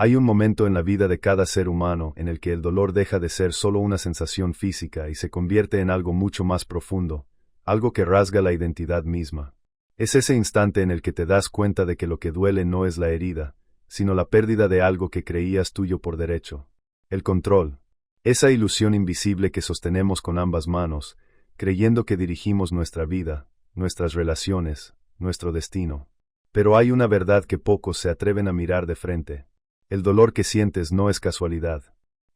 Hay un momento en la vida de cada ser humano en el que el dolor deja de ser solo una sensación física y se convierte en algo mucho más profundo, algo que rasga la identidad misma. Es ese instante en el que te das cuenta de que lo que duele no es la herida, sino la pérdida de algo que creías tuyo por derecho. El control. Esa ilusión invisible que sostenemos con ambas manos, creyendo que dirigimos nuestra vida, nuestras relaciones, nuestro destino. Pero hay una verdad que pocos se atreven a mirar de frente. El dolor que sientes no es casualidad.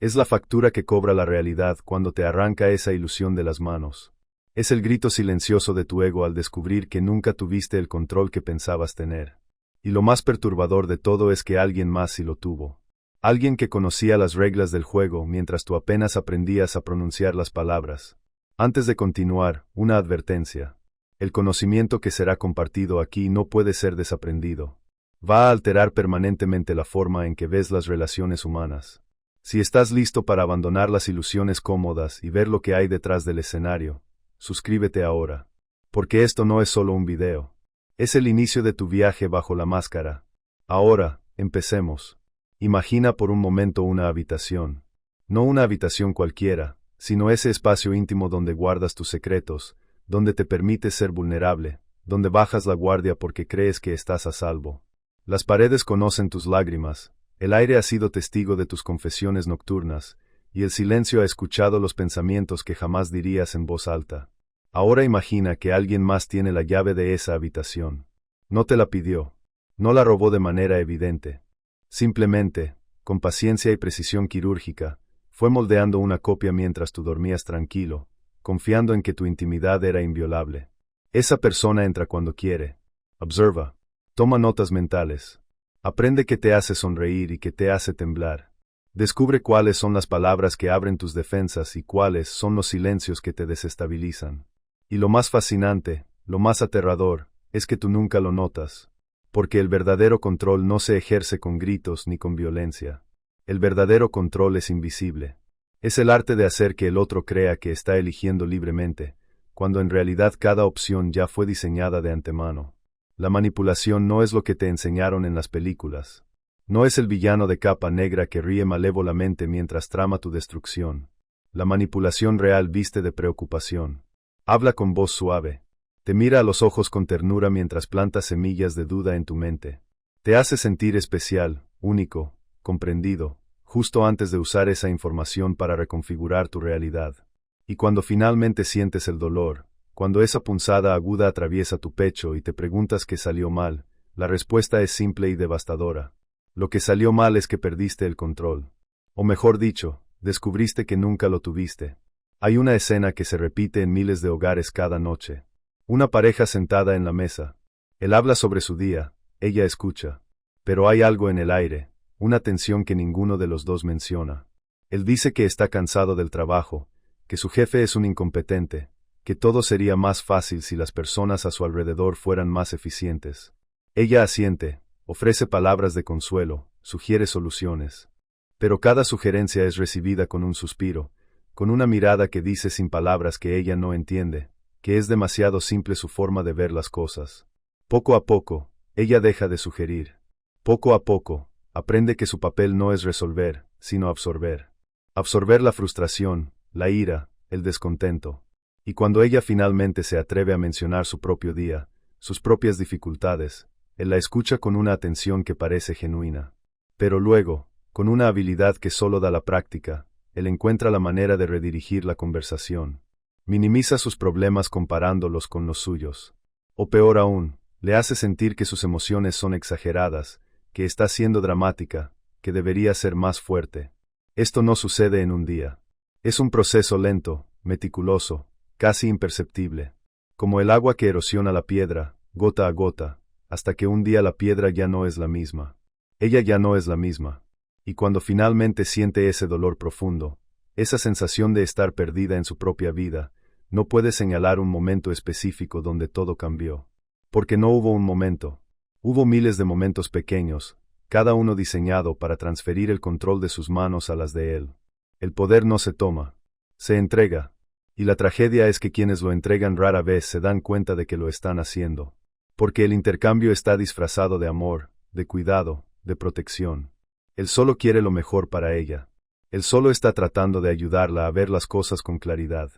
Es la factura que cobra la realidad cuando te arranca esa ilusión de las manos. Es el grito silencioso de tu ego al descubrir que nunca tuviste el control que pensabas tener. Y lo más perturbador de todo es que alguien más sí lo tuvo. Alguien que conocía las reglas del juego mientras tú apenas aprendías a pronunciar las palabras. Antes de continuar, una advertencia. El conocimiento que será compartido aquí no puede ser desaprendido. Va a alterar permanentemente la forma en que ves las relaciones humanas. Si estás listo para abandonar las ilusiones cómodas y ver lo que hay detrás del escenario, suscríbete ahora. Porque esto no es solo un video. Es el inicio de tu viaje bajo la máscara. Ahora, empecemos. Imagina por un momento una habitación. No una habitación cualquiera, sino ese espacio íntimo donde guardas tus secretos, donde te permites ser vulnerable, donde bajas la guardia porque crees que estás a salvo. Las paredes conocen tus lágrimas, el aire ha sido testigo de tus confesiones nocturnas, y el silencio ha escuchado los pensamientos que jamás dirías en voz alta. Ahora imagina que alguien más tiene la llave de esa habitación. No te la pidió. No la robó de manera evidente. Simplemente, con paciencia y precisión quirúrgica, fue moldeando una copia mientras tú dormías tranquilo, confiando en que tu intimidad era inviolable. Esa persona entra cuando quiere. Observa. Toma notas mentales. Aprende qué te hace sonreír y qué te hace temblar. Descubre cuáles son las palabras que abren tus defensas y cuáles son los silencios que te desestabilizan. Y lo más fascinante, lo más aterrador, es que tú nunca lo notas. Porque el verdadero control no se ejerce con gritos ni con violencia. El verdadero control es invisible. Es el arte de hacer que el otro crea que está eligiendo libremente, cuando en realidad cada opción ya fue diseñada de antemano. La manipulación no es lo que te enseñaron en las películas. No es el villano de capa negra que ríe malévolamente mientras trama tu destrucción. La manipulación real viste de preocupación. Habla con voz suave. Te mira a los ojos con ternura mientras planta semillas de duda en tu mente. Te hace sentir especial, único, comprendido, justo antes de usar esa información para reconfigurar tu realidad. Y cuando finalmente sientes el dolor, cuando esa punzada aguda atraviesa tu pecho y te preguntas qué salió mal, la respuesta es simple y devastadora. Lo que salió mal es que perdiste el control. O mejor dicho, descubriste que nunca lo tuviste. Hay una escena que se repite en miles de hogares cada noche. Una pareja sentada en la mesa. Él habla sobre su día, ella escucha. Pero hay algo en el aire, una tensión que ninguno de los dos menciona. Él dice que está cansado del trabajo, que su jefe es un incompetente, que todo sería más fácil si las personas a su alrededor fueran más eficientes. Ella asiente, ofrece palabras de consuelo, sugiere soluciones. Pero cada sugerencia es recibida con un suspiro, con una mirada que dice sin palabras que ella no entiende, que es demasiado simple su forma de ver las cosas. Poco a poco, ella deja de sugerir. Poco a poco, aprende que su papel no es resolver, sino absorber. Absorber la frustración, la ira, el descontento. Y cuando ella finalmente se atreve a mencionar su propio día, sus propias dificultades, él la escucha con una atención que parece genuina. Pero luego, con una habilidad que solo da la práctica, él encuentra la manera de redirigir la conversación. Minimiza sus problemas comparándolos con los suyos. O peor aún, le hace sentir que sus emociones son exageradas, que está siendo dramática, que debería ser más fuerte. Esto no sucede en un día. Es un proceso lento, meticuloso, casi imperceptible. Como el agua que erosiona la piedra, gota a gota, hasta que un día la piedra ya no es la misma. Ella ya no es la misma. Y cuando finalmente siente ese dolor profundo, esa sensación de estar perdida en su propia vida, no puede señalar un momento específico donde todo cambió. Porque no hubo un momento. Hubo miles de momentos pequeños, cada uno diseñado para transferir el control de sus manos a las de él. El poder no se toma, se entrega. Y la tragedia es que quienes lo entregan rara vez se dan cuenta de que lo están haciendo. Porque el intercambio está disfrazado de amor, de cuidado, de protección. Él solo quiere lo mejor para ella. Él solo está tratando de ayudarla a ver las cosas con claridad.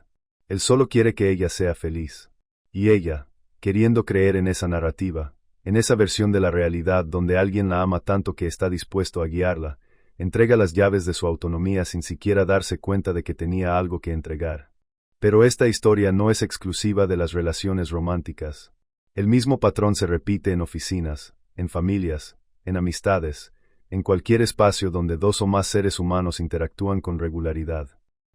Él solo quiere que ella sea feliz. Y ella, queriendo creer en esa narrativa, en esa versión de la realidad donde alguien la ama tanto que está dispuesto a guiarla, entrega las llaves de su autonomía sin siquiera darse cuenta de que tenía algo que entregar. Pero esta historia no es exclusiva de las relaciones románticas. El mismo patrón se repite en oficinas, en familias, en amistades, en cualquier espacio donde dos o más seres humanos interactúan con regularidad.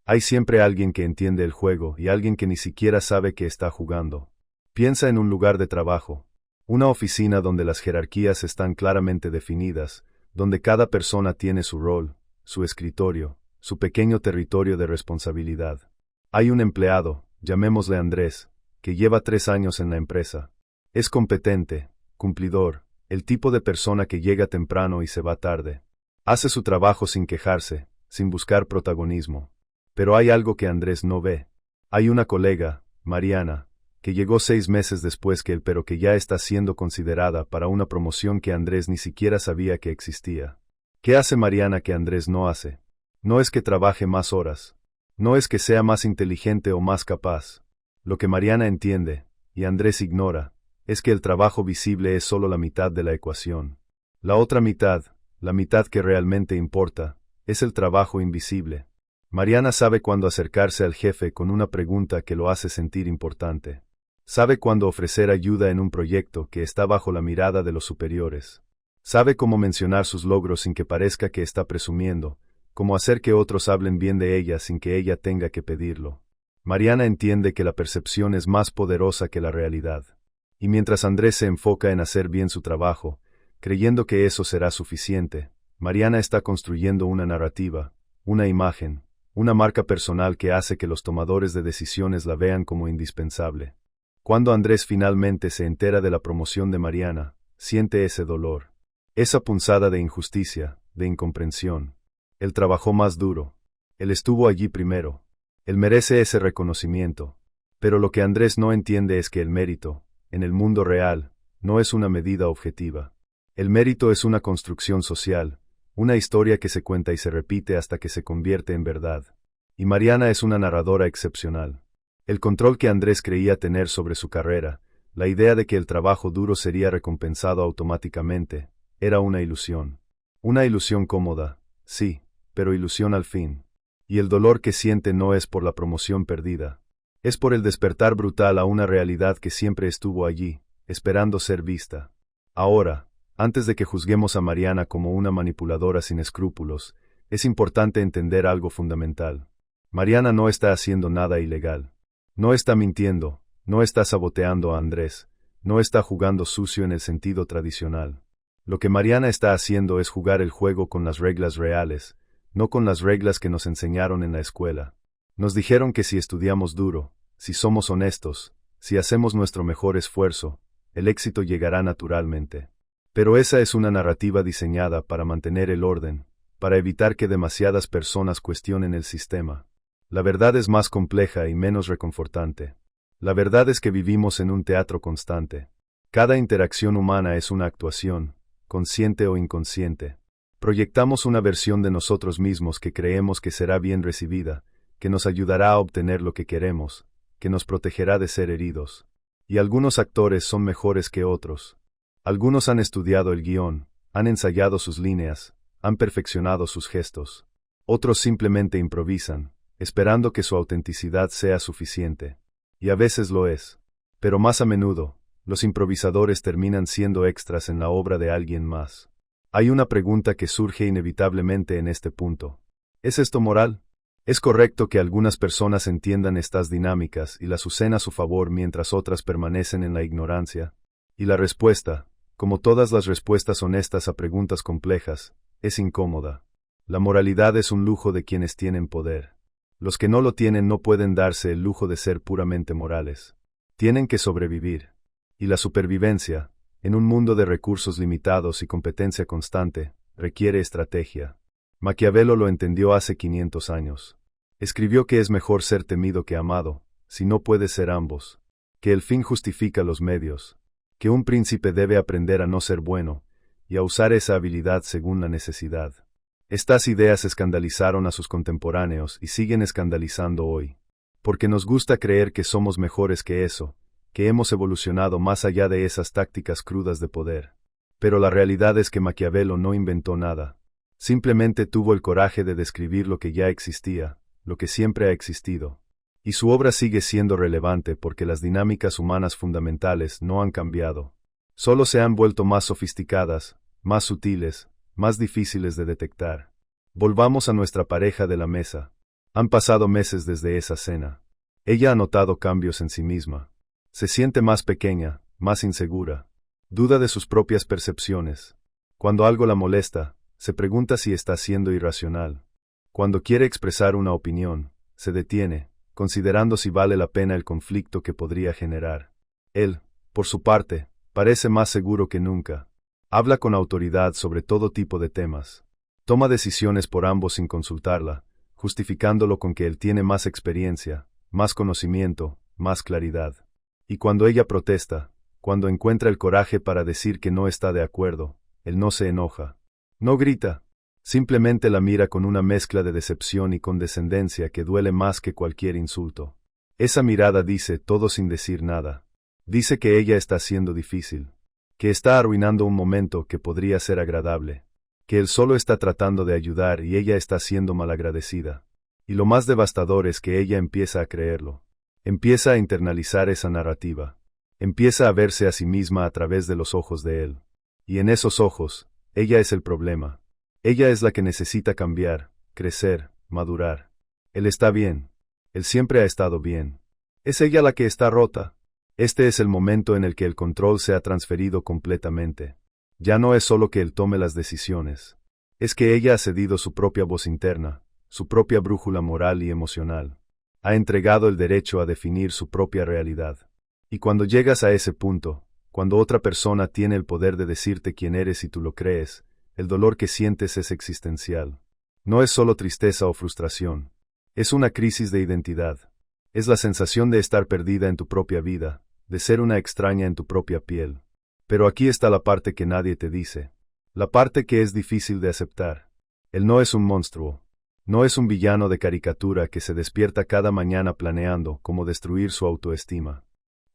Hay siempre alguien que entiende el juego y alguien que ni siquiera sabe que está jugando. Piensa en un lugar de trabajo, una oficina donde las jerarquías están claramente definidas, donde cada persona tiene su rol, su escritorio, su pequeño territorio de responsabilidad. Hay un empleado, llamémosle Andrés, que lleva 3 años en la empresa. Es competente, cumplidor, el tipo de persona que llega temprano y se va tarde. Hace su trabajo sin quejarse, sin buscar protagonismo. Pero hay algo que Andrés no ve. Hay una colega, Mariana, que llegó 6 meses después que él, pero que ya está siendo considerada para una promoción que Andrés ni siquiera sabía que existía. ¿Qué hace Mariana que Andrés no hace? No es que trabaje más horas. No es que sea más inteligente o más capaz. Lo que Mariana entiende, y Andrés ignora, es que el trabajo visible es solo la mitad de la ecuación. La otra mitad, la mitad que realmente importa, es el trabajo invisible. Mariana sabe cuándo acercarse al jefe con una pregunta que lo hace sentir importante. Sabe cuándo ofrecer ayuda en un proyecto que está bajo la mirada de los superiores. Sabe cómo mencionar sus logros sin que parezca que está presumiendo, cómo hacer que otros hablen bien de ella sin que ella tenga que pedirlo. Mariana entiende que la percepción es más poderosa que la realidad. Y mientras Andrés se enfoca en hacer bien su trabajo, creyendo que eso será suficiente, Mariana está construyendo una narrativa, una imagen, una marca personal que hace que los tomadores de decisiones la vean como indispensable. Cuando Andrés finalmente se entera de la promoción de Mariana, siente ese dolor, esa punzada de injusticia, de incomprensión. Él trabajó más duro. Él estuvo allí primero. Él merece ese reconocimiento. Pero lo que Andrés no entiende es que el mérito, en el mundo real, no es una medida objetiva. El mérito es una construcción social, una historia que se cuenta y se repite hasta que se convierte en verdad. Y Mariana es una narradora excepcional. El control que Andrés creía tener sobre su carrera, la idea de que el trabajo duro sería recompensado automáticamente, era una ilusión. Una ilusión cómoda, sí, pero ilusión al fin. Y el dolor que siente no es por la promoción perdida. Es por el despertar brutal a una realidad que siempre estuvo allí, esperando ser vista. Ahora, antes de que juzguemos a Mariana como una manipuladora sin escrúpulos, es importante entender algo fundamental. Mariana no está haciendo nada ilegal. No está mintiendo, no está saboteando a Andrés, no está jugando sucio en el sentido tradicional. Lo que Mariana está haciendo es jugar el juego con las reglas reales, no con las reglas que nos enseñaron en la escuela. Nos dijeron que si estudiamos duro, si somos honestos, si hacemos nuestro mejor esfuerzo, el éxito llegará naturalmente. Pero esa es una narrativa diseñada para mantener el orden, para evitar que demasiadas personas cuestionen el sistema. La verdad es más compleja y menos reconfortante. La verdad es que vivimos en un teatro constante. Cada interacción humana es una actuación, consciente o inconsciente. Proyectamos una versión de nosotros mismos que creemos que será bien recibida, que nos ayudará a obtener lo que queremos, que nos protegerá de ser heridos. Y algunos actores son mejores que otros. Algunos han estudiado el guión, han ensayado sus líneas, han perfeccionado sus gestos. Otros simplemente improvisan, esperando que su autenticidad sea suficiente. Y a veces lo es. Pero más a menudo, los improvisadores terminan siendo extras en la obra de alguien más. Hay una pregunta que surge inevitablemente en este punto. ¿Es esto moral? ¿Es correcto que algunas personas entiendan estas dinámicas y las usen a su favor mientras otras permanecen en la ignorancia? Y la respuesta, como todas las respuestas honestas a preguntas complejas, es incómoda. La moralidad es un lujo de quienes tienen poder. Los que no lo tienen no pueden darse el lujo de ser puramente morales. Tienen que sobrevivir. Y la supervivencia, en un mundo de recursos limitados y competencia constante, requiere estrategia. Maquiavelo lo entendió hace 500 años. Escribió que es mejor ser temido que amado, si no puede ser ambos. Que el fin justifica los medios. Que un príncipe debe aprender a no ser bueno, y a usar esa habilidad según la necesidad. Estas ideas escandalizaron a sus contemporáneos y siguen escandalizando hoy. Porque nos gusta creer que somos mejores que eso, que hemos evolucionado más allá de esas tácticas crudas de poder. Pero la realidad es que Maquiavelo no inventó nada. Simplemente tuvo el coraje de describir lo que ya existía, lo que siempre ha existido. Y su obra sigue siendo relevante porque las dinámicas humanas fundamentales no han cambiado. Solo se han vuelto más sofisticadas, más sutiles, más difíciles de detectar. Volvamos a nuestra pareja de la mesa. Han pasado meses desde esa cena. Ella ha notado cambios en sí misma. Se siente más pequeña, más insegura. Duda de sus propias percepciones. Cuando algo la molesta, se pregunta si está siendo irracional. Cuando quiere expresar una opinión, se detiene, considerando si vale la pena el conflicto que podría generar. Él, por su parte, parece más seguro que nunca. Habla con autoridad sobre todo tipo de temas. Toma decisiones por ambos sin consultarla, justificándolo con que él tiene más experiencia, más conocimiento, más claridad. Y cuando ella protesta, cuando encuentra el coraje para decir que no está de acuerdo, él no se enoja. No grita. Simplemente la mira con una mezcla de decepción y condescendencia que duele más que cualquier insulto. Esa mirada dice todo sin decir nada. Dice que ella está siendo difícil. Que está arruinando un momento que podría ser agradable. Que él solo está tratando de ayudar y ella está siendo malagradecida. Y lo más devastador es que ella empieza a creerlo. Empieza a internalizar esa narrativa. Empieza a verse a sí misma a través de los ojos de él. Y en esos ojos, ella es el problema. Ella es la que necesita cambiar, crecer, madurar. Él está bien. Él siempre ha estado bien. Es ella la que está rota. Este es el momento en el que el control se ha transferido completamente. Ya no es solo que él tome las decisiones. Es que ella ha cedido su propia voz interna, su propia brújula moral y emocional. Ha entregado el derecho a definir su propia realidad. Y cuando llegas a ese punto, cuando otra persona tiene el poder de decirte quién eres y tú lo crees, el dolor que sientes es existencial. No es solo tristeza o frustración. Es una crisis de identidad. Es la sensación de estar perdida en tu propia vida, de ser una extraña en tu propia piel. Pero aquí está la parte que nadie te dice. La parte que es difícil de aceptar. Él no es un monstruo. No es un villano de caricatura que se despierta cada mañana planeando cómo destruir su autoestima.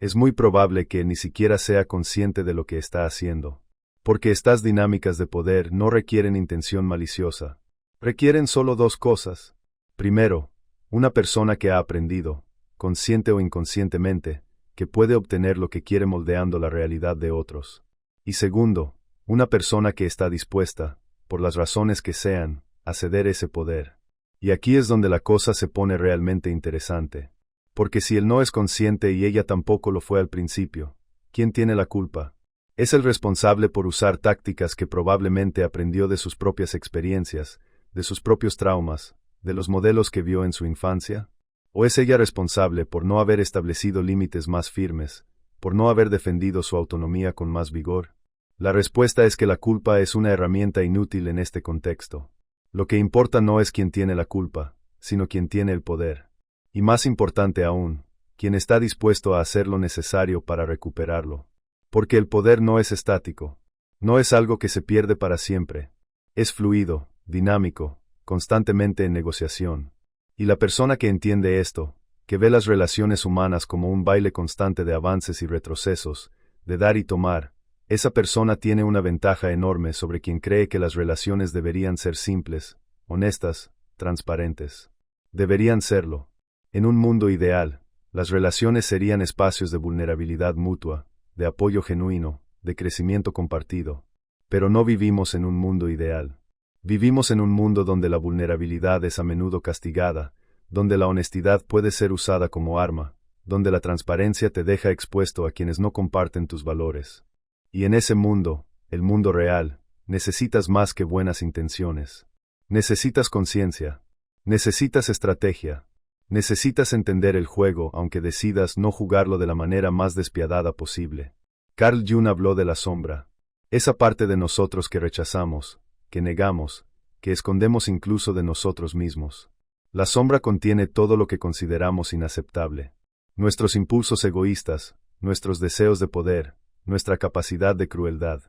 Es muy probable que ni siquiera sea consciente de lo que está haciendo. Porque estas dinámicas de poder no requieren intención maliciosa. Requieren solo dos cosas. Primero, una persona que ha aprendido, consciente o inconscientemente, que puede obtener lo que quiere moldeando la realidad de otros. Y segundo, una persona que está dispuesta, por las razones que sean, a ceder ese poder. Y aquí es donde la cosa se pone realmente interesante. Porque si él no es consciente y ella tampoco lo fue al principio, ¿quién tiene la culpa? ¿Es el responsable por usar tácticas que probablemente aprendió de sus propias experiencias, de sus propios traumas, de los modelos que vio en su infancia? ¿O es ella responsable por no haber establecido límites más firmes, por no haber defendido su autonomía con más vigor? La respuesta es que la culpa es una herramienta inútil en este contexto. Lo que importa no es quién tiene la culpa, sino quién tiene el poder. Y más importante aún, quién está dispuesto a hacer lo necesario para recuperarlo. Porque el poder no es estático. No es algo que se pierde para siempre. Es fluido, dinámico, constantemente en negociación. Y la persona que entiende esto, que ve las relaciones humanas como un baile constante de avances y retrocesos, de dar y tomar, esa persona tiene una ventaja enorme sobre quien cree que las relaciones deberían ser simples, honestas, transparentes. Deberían serlo. En un mundo ideal, las relaciones serían espacios de vulnerabilidad mutua, de apoyo genuino, de crecimiento compartido. Pero no vivimos en un mundo ideal. Vivimos en un mundo donde la vulnerabilidad es a menudo castigada, donde la honestidad puede ser usada como arma, donde la transparencia te deja expuesto a quienes no comparten tus valores. Y en ese mundo, el mundo real, necesitas más que buenas intenciones. Necesitas conciencia. Necesitas estrategia. Necesitas entender el juego aunque decidas no jugarlo de la manera más despiadada posible. Carl Jung habló de la sombra. Esa parte de nosotros que rechazamos, que negamos, que escondemos incluso de nosotros mismos. La sombra contiene todo lo que consideramos inaceptable. Nuestros impulsos egoístas, nuestros deseos de poder, nuestra capacidad de crueldad.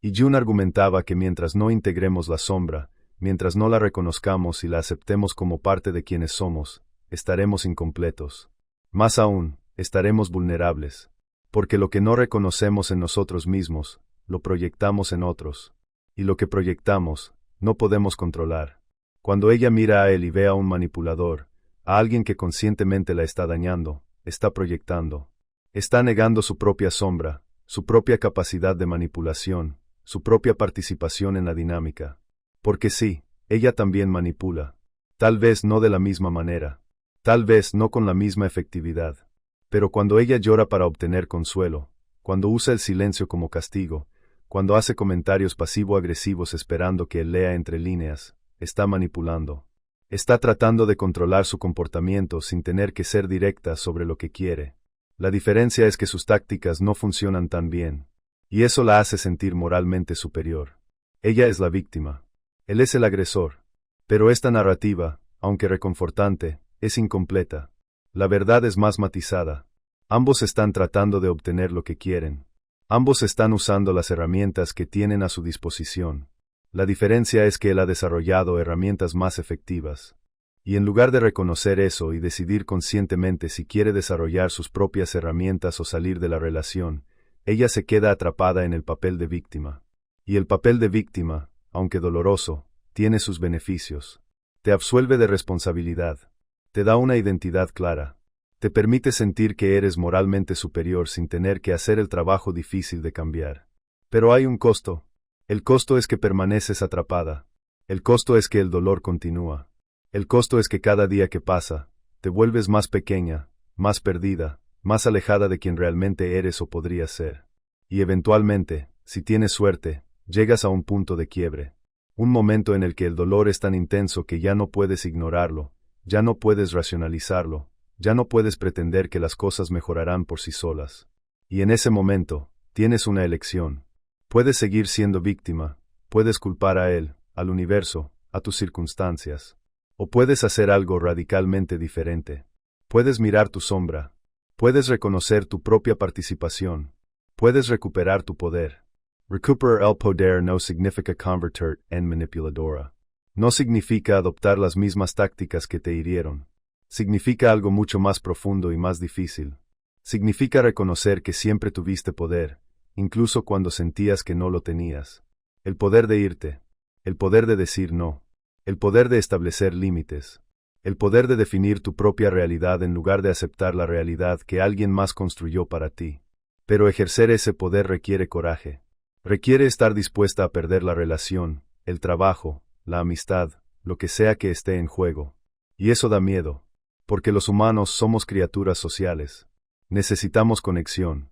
Y Jung argumentaba que mientras no integremos la sombra, mientras no la reconozcamos y la aceptemos como parte de quienes somos, estaremos incompletos. Más aún, estaremos vulnerables. Porque lo que no reconocemos en nosotros mismos, lo proyectamos en otros. Y lo que proyectamos, no podemos controlar. Cuando ella mira a él y ve a un manipulador, a alguien que conscientemente la está dañando, está proyectando. Está negando su propia sombra, su propia capacidad de manipulación, su propia participación en la dinámica. Porque sí, ella también manipula. Tal vez no de la misma manera. Tal vez no con la misma efectividad. Pero cuando ella llora para obtener consuelo, cuando usa el silencio como castigo, cuando hace comentarios pasivo-agresivos esperando que él lea entre líneas, está manipulando. Está tratando de controlar su comportamiento sin tener que ser directa sobre lo que quiere. La diferencia es que sus tácticas no funcionan tan bien. Y eso la hace sentir moralmente superior. Ella es la víctima. Él es el agresor. Pero esta narrativa, aunque reconfortante, es incompleta. La verdad es más matizada. Ambos están tratando de obtener lo que quieren. Ambos están usando las herramientas que tienen a su disposición. La diferencia es que él ha desarrollado herramientas más efectivas. Y en lugar de reconocer eso y decidir conscientemente si quiere desarrollar sus propias herramientas o salir de la relación, ella se queda atrapada en el papel de víctima. Y el papel de víctima, aunque doloroso, tiene sus beneficios. Te absuelve de responsabilidad. Te da una identidad clara. Te permite sentir que eres moralmente superior sin tener que hacer el trabajo difícil de cambiar. Pero hay un costo. El costo es que permaneces atrapada. El costo es que el dolor continúa. El costo es que cada día que pasa, te vuelves más pequeña, más perdida, más alejada de quien realmente eres o podrías ser. Y eventualmente, si tienes suerte, llegas a un punto de quiebre. Un momento en el que el dolor es tan intenso que ya no puedes ignorarlo, ya no puedes racionalizarlo, ya no puedes pretender que las cosas mejorarán por sí solas. Y en ese momento, tienes una elección. Puedes seguir siendo víctima, puedes culpar a él, al universo, a tus circunstancias. O puedes hacer algo radicalmente diferente. Puedes mirar tu sombra. Puedes reconocer tu propia participación. Puedes recuperar tu poder. Recuperar el poder no significa convertir en manipuladora. No significa adoptar las mismas tácticas que te hirieron. Significa algo mucho más profundo y más difícil. Significa reconocer que siempre tuviste poder, incluso cuando sentías que no lo tenías. El poder de irte. El poder de decir no. El poder de establecer límites. El poder de definir tu propia realidad en lugar de aceptar la realidad que alguien más construyó para ti. Pero ejercer ese poder requiere coraje. Requiere estar dispuesta a perder la relación, el trabajo, la amistad, lo que sea que esté en juego. Y eso da miedo. Porque los humanos somos criaturas sociales. Necesitamos conexión.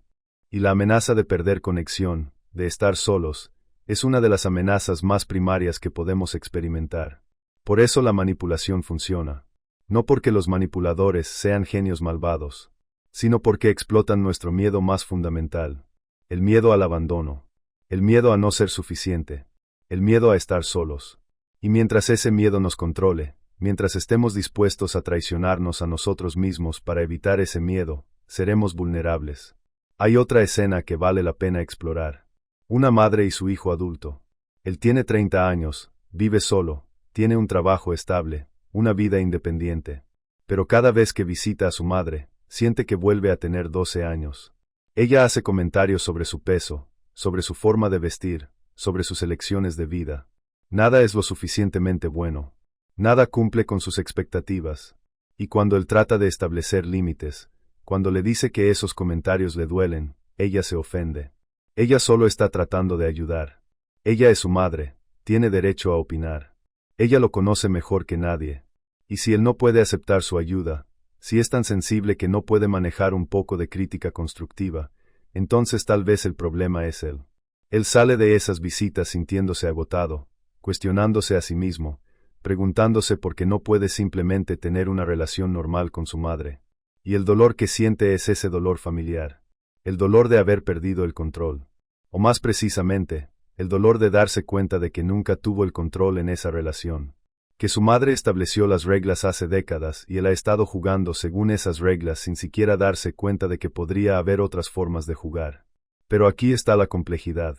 Y la amenaza de perder conexión, de estar solos, es una de las amenazas más primarias que podemos experimentar. Por eso la manipulación funciona. No porque los manipuladores sean genios malvados, sino porque explotan nuestro miedo más fundamental. El miedo al abandono. El miedo a no ser suficiente. El miedo a estar solos. Y mientras ese miedo nos controle, mientras estemos dispuestos a traicionarnos a nosotros mismos para evitar ese miedo, seremos vulnerables. Hay otra escena que vale la pena explorar. Una madre y su hijo adulto. Él tiene 30 años, vive solo, tiene un trabajo estable, una vida independiente. Pero cada vez que visita a su madre, siente que vuelve a tener 12 años. Ella hace comentarios sobre su peso, sobre su forma de vestir, sobre sus elecciones de vida. Nada es lo suficientemente bueno. Nada cumple con sus expectativas. Y cuando él trata de establecer límites, cuando le dice que esos comentarios le duelen, ella se ofende. Ella solo está tratando de ayudar. Ella es su madre, tiene derecho a opinar. Ella lo conoce mejor que nadie. Y si él no puede aceptar su ayuda, si es tan sensible que no puede manejar un poco de crítica constructiva, entonces tal vez el problema es él. Él sale de esas visitas sintiéndose agotado, cuestionándose a sí mismo, preguntándose por qué no puede simplemente tener una relación normal con su madre. Y el dolor que siente es ese dolor familiar. El dolor de haber perdido el control. O más precisamente, el dolor de darse cuenta de que nunca tuvo el control en esa relación. Que su madre estableció las reglas hace décadas y él ha estado jugando según esas reglas sin siquiera darse cuenta de que podría haber otras formas de jugar. Pero aquí está la complejidad.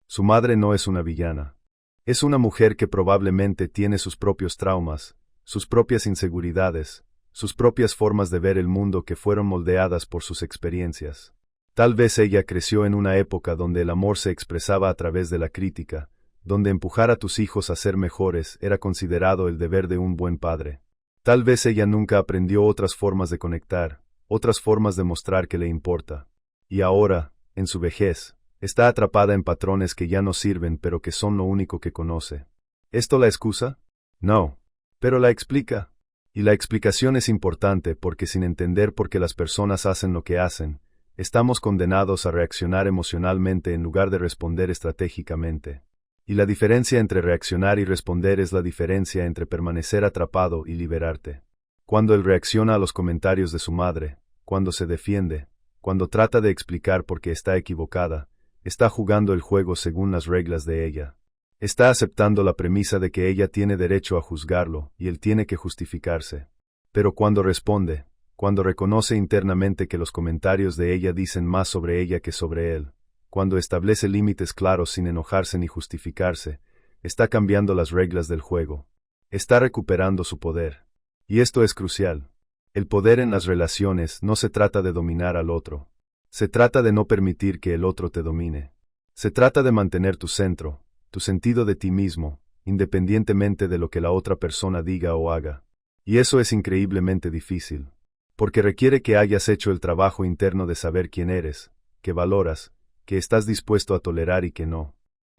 Su madre no es una villana. Es una mujer que probablemente tiene sus propios traumas, sus propias inseguridades, sus propias formas de ver el mundo que fueron moldeadas por sus experiencias. Tal vez ella creció en una época donde el amor se expresaba a través de la crítica, donde empujar a tus hijos a ser mejores era considerado el deber de un buen padre. Tal vez ella nunca aprendió otras formas de conectar, otras formas de mostrar que le importa. Y ahora, en su vejez, está atrapada en patrones que ya no sirven pero que son lo único que conoce. ¿Esto la excusa? No. Pero la explica. Y la explicación es importante porque sin entender por qué las personas hacen lo que hacen, estamos condenados a reaccionar emocionalmente en lugar de responder estratégicamente. Y la diferencia entre reaccionar y responder es la diferencia entre permanecer atrapado y liberarte. Cuando él reacciona a los comentarios de su madre, cuando se defiende, cuando trata de explicar por qué está equivocada, está jugando el juego según las reglas de ella. Está aceptando la premisa de que ella tiene derecho a juzgarlo y él tiene que justificarse. Pero cuando responde, cuando reconoce internamente que los comentarios de ella dicen más sobre ella que sobre él, cuando establece límites claros sin enojarse ni justificarse, está cambiando las reglas del juego. Está recuperando su poder. Y esto es crucial. El poder en las relaciones no se trata de dominar al otro. Se trata de no permitir que el otro te domine. Se trata de mantener tu centro, tu sentido de ti mismo, independientemente de lo que la otra persona diga o haga. Y eso es increíblemente difícil. Porque requiere que hayas hecho el trabajo interno de saber quién eres, que valoras, que estás dispuesto a tolerar y que no.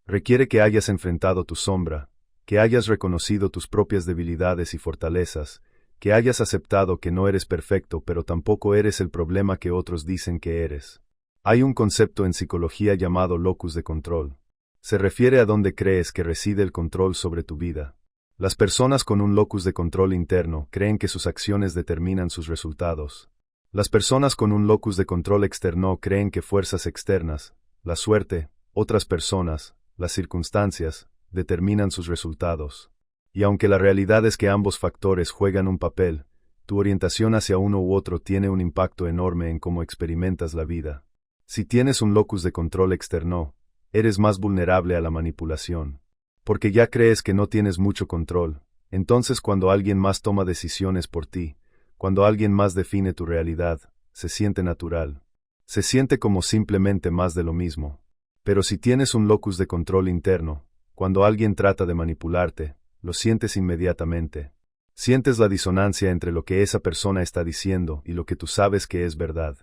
Requiere que hayas enfrentado tu sombra, que hayas reconocido tus propias debilidades y fortalezas, que hayas aceptado que no eres perfecto pero tampoco eres el problema que otros dicen que eres. Hay un concepto en psicología llamado locus de control. Se refiere a dónde crees que reside el control sobre tu vida. Las personas con un locus de control interno creen que sus acciones determinan sus resultados. Las personas con un locus de control externo creen que fuerzas externas, la suerte, otras personas, las circunstancias, determinan sus resultados. Y aunque la realidad es que ambos factores juegan un papel, tu orientación hacia uno u otro tiene un impacto enorme en cómo experimentas la vida. Si tienes un locus de control externo, eres más vulnerable a la manipulación. Porque ya crees que no tienes mucho control, entonces cuando alguien más toma decisiones por ti, cuando alguien más define tu realidad, se siente natural. Se siente como simplemente más de lo mismo. Pero si tienes un locus de control interno, cuando alguien trata de manipularte, lo sientes inmediatamente. Sientes la disonancia entre lo que esa persona está diciendo y lo que tú sabes que es verdad.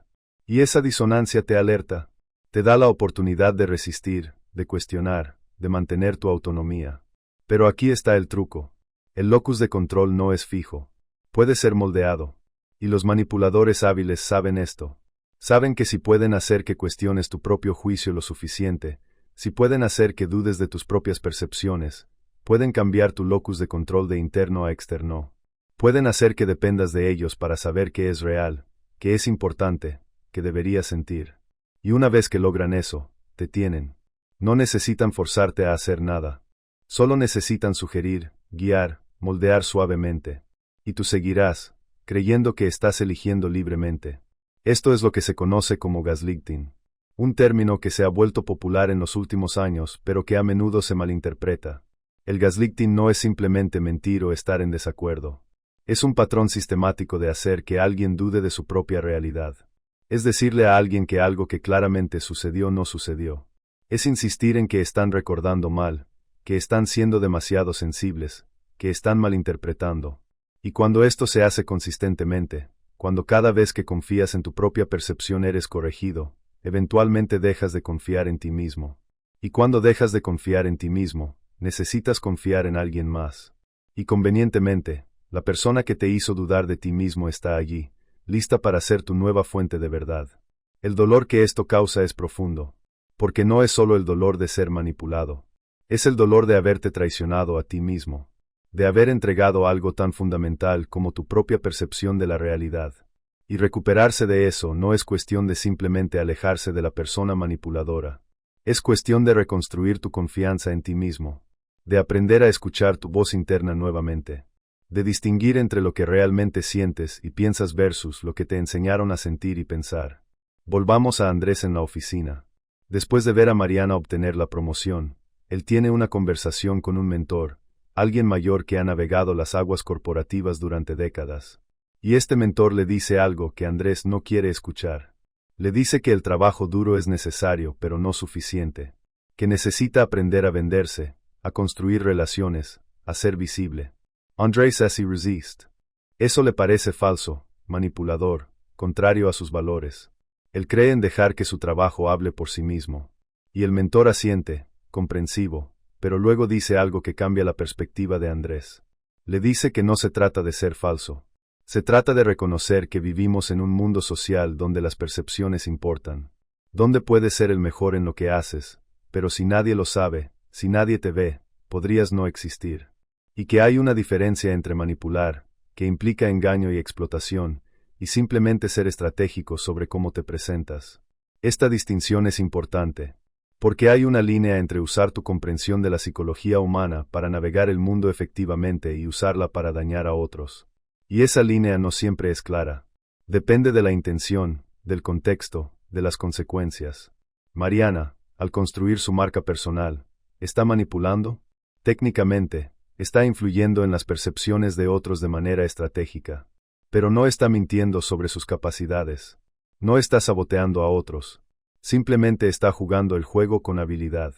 Y esa disonancia te alerta, te da la oportunidad de resistir, de cuestionar, de mantener tu autonomía. Pero aquí está el truco. El locus de control no es fijo. Puede ser moldeado. Y los manipuladores hábiles saben esto. Saben que si pueden hacer que cuestiones tu propio juicio lo suficiente, si pueden hacer que dudes de tus propias percepciones, pueden cambiar tu locus de control de interno a externo. Pueden hacer que dependas de ellos para saber qué es real, qué es importante, qué deberías sentir. Y una vez que logran eso, te tienen. No necesitan forzarte a hacer nada. Solo necesitan sugerir, guiar, moldear suavemente. Y tú seguirás, creyendo que estás eligiendo libremente. Esto es lo que se conoce como gaslighting. Un término que se ha vuelto popular en los últimos años, pero que a menudo se malinterpreta. El gaslighting no es simplemente mentir o estar en desacuerdo. Es un patrón sistemático de hacer que alguien dude de su propia realidad. Es decirle a alguien que algo que claramente sucedió no sucedió. Es insistir en que están recordando mal, que están siendo demasiado sensibles, que están malinterpretando. Y cuando esto se hace consistentemente, cuando cada vez que confías en tu propia percepción eres corregido, eventualmente dejas de confiar en ti mismo. Y cuando dejas de confiar en ti mismo, necesitas confiar en alguien más. Y convenientemente, la persona que te hizo dudar de ti mismo está allí, lista para ser tu nueva fuente de verdad. El dolor que esto causa es profundo. Porque no es solo el dolor de ser manipulado. Es el dolor de haberte traicionado a ti mismo. De haber entregado algo tan fundamental como tu propia percepción de la realidad. Y recuperarse de eso no es cuestión de simplemente alejarse de la persona manipuladora. Es cuestión de reconstruir tu confianza en ti mismo. De aprender a escuchar tu voz interna nuevamente. De distinguir entre lo que realmente sientes y piensas versus lo que te enseñaron a sentir y pensar. Volvamos a Andrés en la oficina. Después de ver a Mariana obtener la promoción, Él tiene una conversación con un mentor, alguien mayor que ha navegado las aguas corporativas durante décadas. Y este mentor le dice algo que Andrés no quiere escuchar. Le dice que el trabajo duro es necesario, pero no suficiente. Que necesita aprender a venderse, a construir relaciones, a ser visible. Andrés así resiste. Eso le parece falso, manipulador, contrario a sus valores. Él cree en dejar que su trabajo hable por sí mismo. Y el mentor asiente, comprensivo, pero luego dice algo que cambia la perspectiva de Andrés. Le dice que no se trata de ser falso. Se trata de reconocer que vivimos en un mundo social donde las percepciones importan. Donde puedes ser el mejor en lo que haces, pero si nadie lo sabe, si nadie te ve, podrías no existir. Y que hay una diferencia entre manipular, que implica engaño y explotación, y simplemente ser estratégico sobre cómo te presentas. Esta distinción es importante, porque hay una línea entre usar tu comprensión de la psicología humana para navegar el mundo efectivamente y usarla para dañar a otros. Y esa línea no siempre es clara. Depende de la intención, del contexto, de las consecuencias. Mariana, al construir su marca personal, ¿está manipulando? Técnicamente, está influyendo en las percepciones de otros de manera estratégica. Pero no está mintiendo sobre sus capacidades. No está saboteando a otros. Simplemente está jugando el juego con habilidad.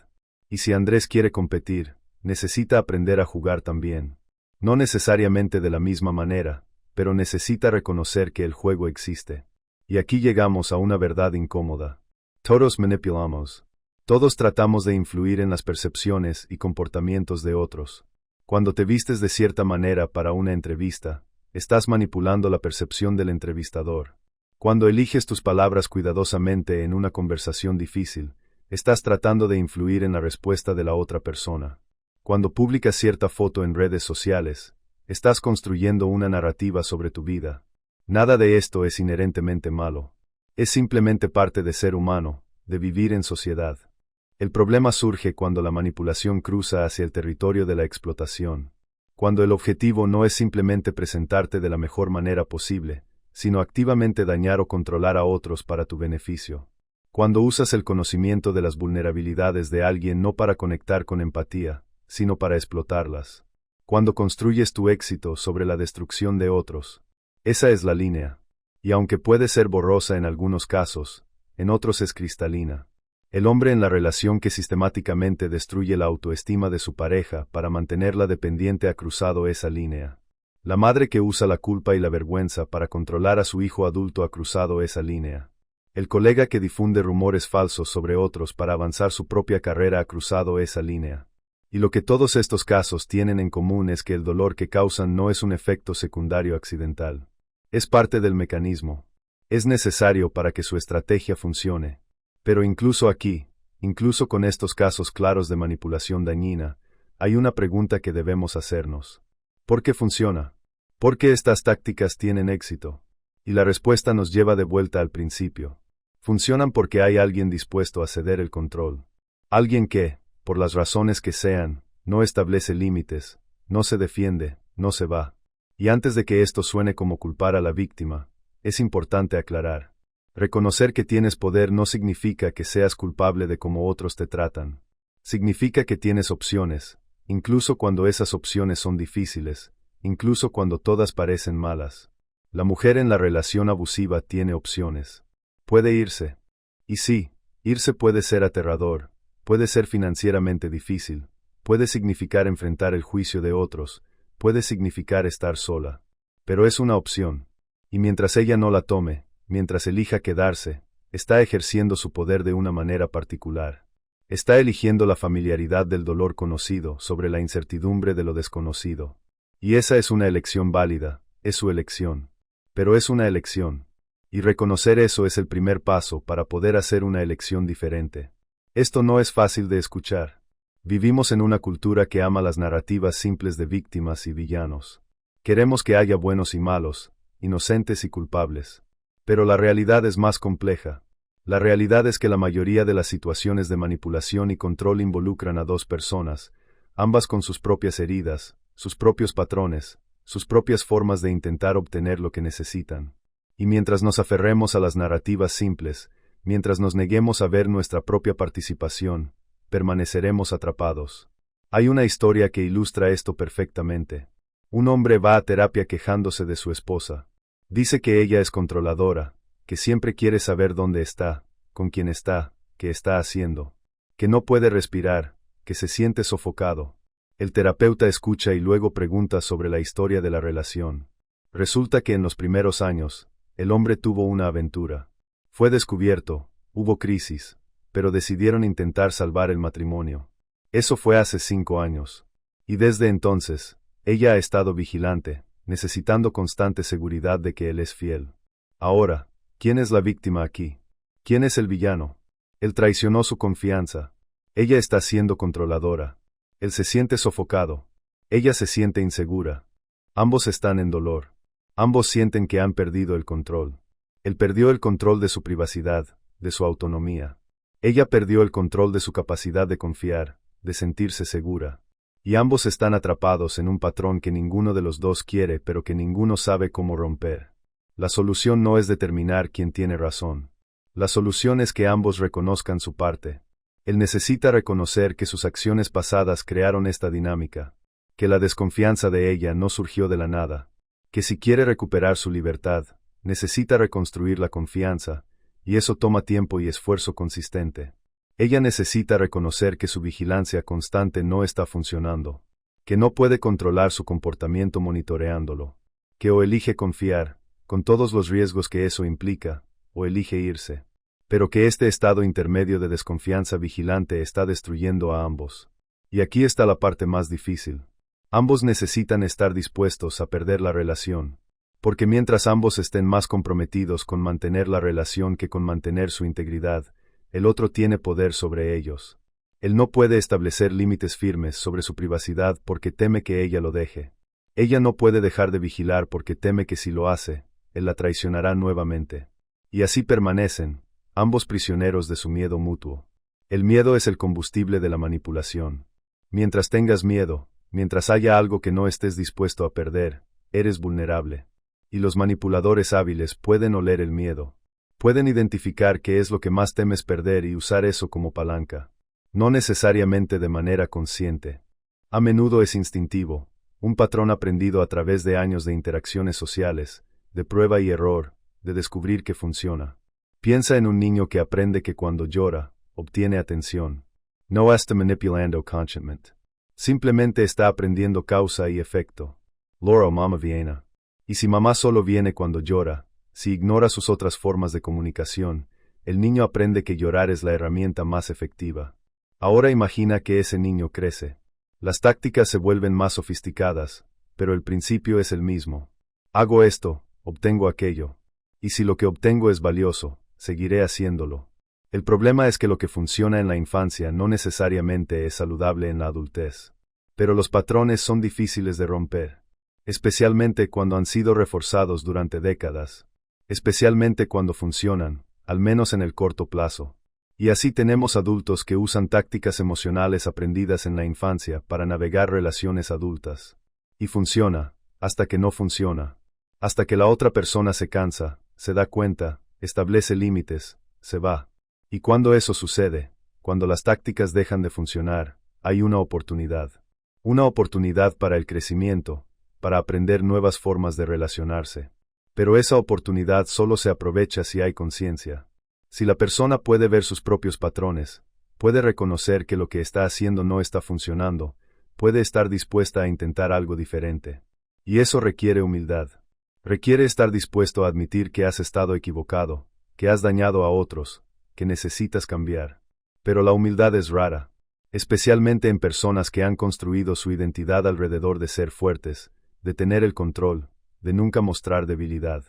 Y si Andrés quiere competir, necesita aprender a jugar también. No necesariamente de la misma manera, pero necesita reconocer que el juego existe. Y aquí llegamos a una verdad incómoda. Todos manipulamos. Todos tratamos de influir en las percepciones y comportamientos de otros. Cuando te vistes de cierta manera para una entrevista, estás manipulando la percepción del entrevistador. Cuando eliges tus palabras cuidadosamente en una conversación difícil, estás tratando de influir en la respuesta de la otra persona. Cuando publicas cierta foto en redes sociales, estás construyendo una narrativa sobre tu vida. Nada de esto es inherentemente malo. Es simplemente parte de ser humano, de vivir en sociedad. El problema surge cuando la manipulación cruza hacia el territorio de la explotación. Cuando el objetivo no es simplemente presentarte de la mejor manera posible, sino activamente dañar o controlar a otros para tu beneficio. Cuando usas el conocimiento de las vulnerabilidades de alguien no para conectar con empatía, sino para explotarlas. Cuando construyes tu éxito sobre la destrucción de otros. Esa es la línea. Y aunque puede ser borrosa en algunos casos, en otros es cristalina. El hombre en la relación que sistemáticamente destruye la autoestima de su pareja para mantenerla dependiente ha cruzado esa línea. La madre que usa la culpa y la vergüenza para controlar a su hijo adulto ha cruzado esa línea. El colega que difunde rumores falsos sobre otros para avanzar su propia carrera ha cruzado esa línea. Y lo que todos estos casos tienen en común es que el dolor que causan no es un efecto secundario accidental. Es parte del mecanismo. Es necesario para que su estrategia funcione. Pero incluso aquí, incluso con estos casos claros de manipulación dañina, hay una pregunta que debemos hacernos. ¿Por qué funciona? ¿Por qué estas tácticas tienen éxito? Y la respuesta nos lleva de vuelta al principio. Funcionan porque hay alguien dispuesto a ceder el control. Alguien que, por las razones que sean, no establece límites, no se defiende, no se va. Y antes de que esto suene como culpar a la víctima, es importante aclarar. Reconocer que tienes poder no significa que seas culpable de cómo otros te tratan. Significa que tienes opciones, incluso cuando esas opciones son difíciles, incluso cuando todas parecen malas. La mujer en la relación abusiva tiene opciones. Puede irse. Y sí, irse puede ser aterrador, puede ser financieramente difícil, puede significar enfrentar el juicio de otros, puede significar estar sola. Pero es una opción. Y mientras ella no la tome, mientras elija quedarse, está ejerciendo su poder de una manera particular. Está eligiendo la familiaridad del dolor conocido sobre la incertidumbre de lo desconocido. Y esa es una elección válida, es su elección. Pero es una elección. Y reconocer eso es el primer paso para poder hacer una elección diferente. Esto no es fácil de escuchar. Vivimos en una cultura que ama las narrativas simples de víctimas y villanos. Queremos que haya buenos y malos, inocentes y culpables. Pero la realidad es más compleja. La realidad es que la mayoría de las situaciones de manipulación y control involucran a dos personas, ambas con sus propias heridas, sus propios patrones, sus propias formas de intentar obtener lo que necesitan. Y mientras nos aferremos a las narrativas simples, mientras nos neguemos a ver nuestra propia participación, permaneceremos atrapados. Hay una historia que ilustra esto perfectamente. Un hombre va a terapia quejándose de su esposa. Dice que ella es controladora, que siempre quiere saber dónde está, con quién está, qué está haciendo, que no puede respirar, que se siente sofocado. El terapeuta escucha y luego pregunta sobre la historia de la relación. Resulta que en los primeros años, el hombre tuvo una aventura. Fue descubierto, hubo crisis, pero decidieron intentar salvar el matrimonio. Eso fue hace 5 años. Y desde entonces, ella ha estado vigilante, necesitando constante seguridad de que él es fiel. Ahora, ¿quién es la víctima aquí? ¿Quién es el villano? Él traicionó su confianza. Ella está siendo controladora. Él se siente sofocado. Ella se siente insegura. Ambos están en dolor. Ambos sienten que han perdido el control. Él perdió el control de su privacidad, de su autonomía. Ella perdió el control de su capacidad de confiar, de sentirse segura. Y ambos están atrapados en un patrón que ninguno de los dos quiere pero que ninguno sabe cómo romper. La solución no es determinar quién tiene razón. La solución es que ambos reconozcan su parte. Él necesita reconocer que sus acciones pasadas crearon esta dinámica, que la desconfianza de ella no surgió de la nada, que si quiere recuperar su libertad, necesita reconstruir la confianza, y eso toma tiempo y esfuerzo consistente. Ella necesita reconocer que su vigilancia constante no está funcionando, que no puede controlar su comportamiento monitoreándolo, que o elige confiar, con todos los riesgos que eso implica, o elige irse. Pero que este estado intermedio de desconfianza vigilante está destruyendo a ambos. Y aquí está la parte más difícil. Ambos necesitan estar dispuestos a perder la relación, porque mientras ambos estén más comprometidos con mantener la relación que con mantener su integridad, el otro tiene poder sobre ellos. Él no puede establecer límites firmes sobre su privacidad porque teme que ella lo deje. Ella no puede dejar de vigilar porque teme que si lo hace, él la traicionará nuevamente. Y así permanecen, ambos prisioneros de su miedo mutuo. El miedo es el combustible de la manipulación. Mientras tengas miedo, mientras haya algo que no estés dispuesto a perder, eres vulnerable. Y los manipuladores hábiles pueden oler el miedo. Pueden identificar qué es lo que más temes perder y usar eso como palanca. No necesariamente de manera consciente. A menudo es instintivo, un patrón aprendido a través de años de interacciones sociales, de prueba y error, de descubrir que funciona. Piensa en un niño que aprende que cuando llora, obtiene atención. No está manipulando conscientemente. Simplemente está aprendiendo causa y efecto. Laura Mama Viena. Y si mamá solo viene cuando llora, si ignora sus otras formas de comunicación, el niño aprende que llorar es la herramienta más efectiva. Ahora imagina que ese niño crece. Las tácticas se vuelven más sofisticadas, pero el principio es el mismo. Hago esto, obtengo aquello. Y si lo que obtengo es valioso, seguiré haciéndolo. El problema es que lo que funciona en la infancia no necesariamente es saludable en la adultez. Pero los patrones son difíciles de romper. Especialmente cuando han sido reforzados durante décadas. Especialmente cuando funcionan, al menos en el corto plazo. Y así tenemos adultos que usan tácticas emocionales aprendidas en la infancia para navegar relaciones adultas. Y funciona, hasta que no funciona. Hasta que la otra persona se cansa, se da cuenta, establece límites, se va. Y cuando eso sucede, cuando las tácticas dejan de funcionar, hay una oportunidad. Una oportunidad para el crecimiento, para aprender nuevas formas de relacionarse. Pero esa oportunidad solo se aprovecha si hay conciencia. Si la persona puede ver sus propios patrones, puede reconocer que lo que está haciendo no está funcionando, puede estar dispuesta a intentar algo diferente. Y eso requiere humildad. Requiere estar dispuesto a admitir que has estado equivocado, que has dañado a otros, que necesitas cambiar. Pero la humildad es rara, especialmente en personas que han construido su identidad alrededor de ser fuertes, de tener el control, de nunca mostrar debilidad.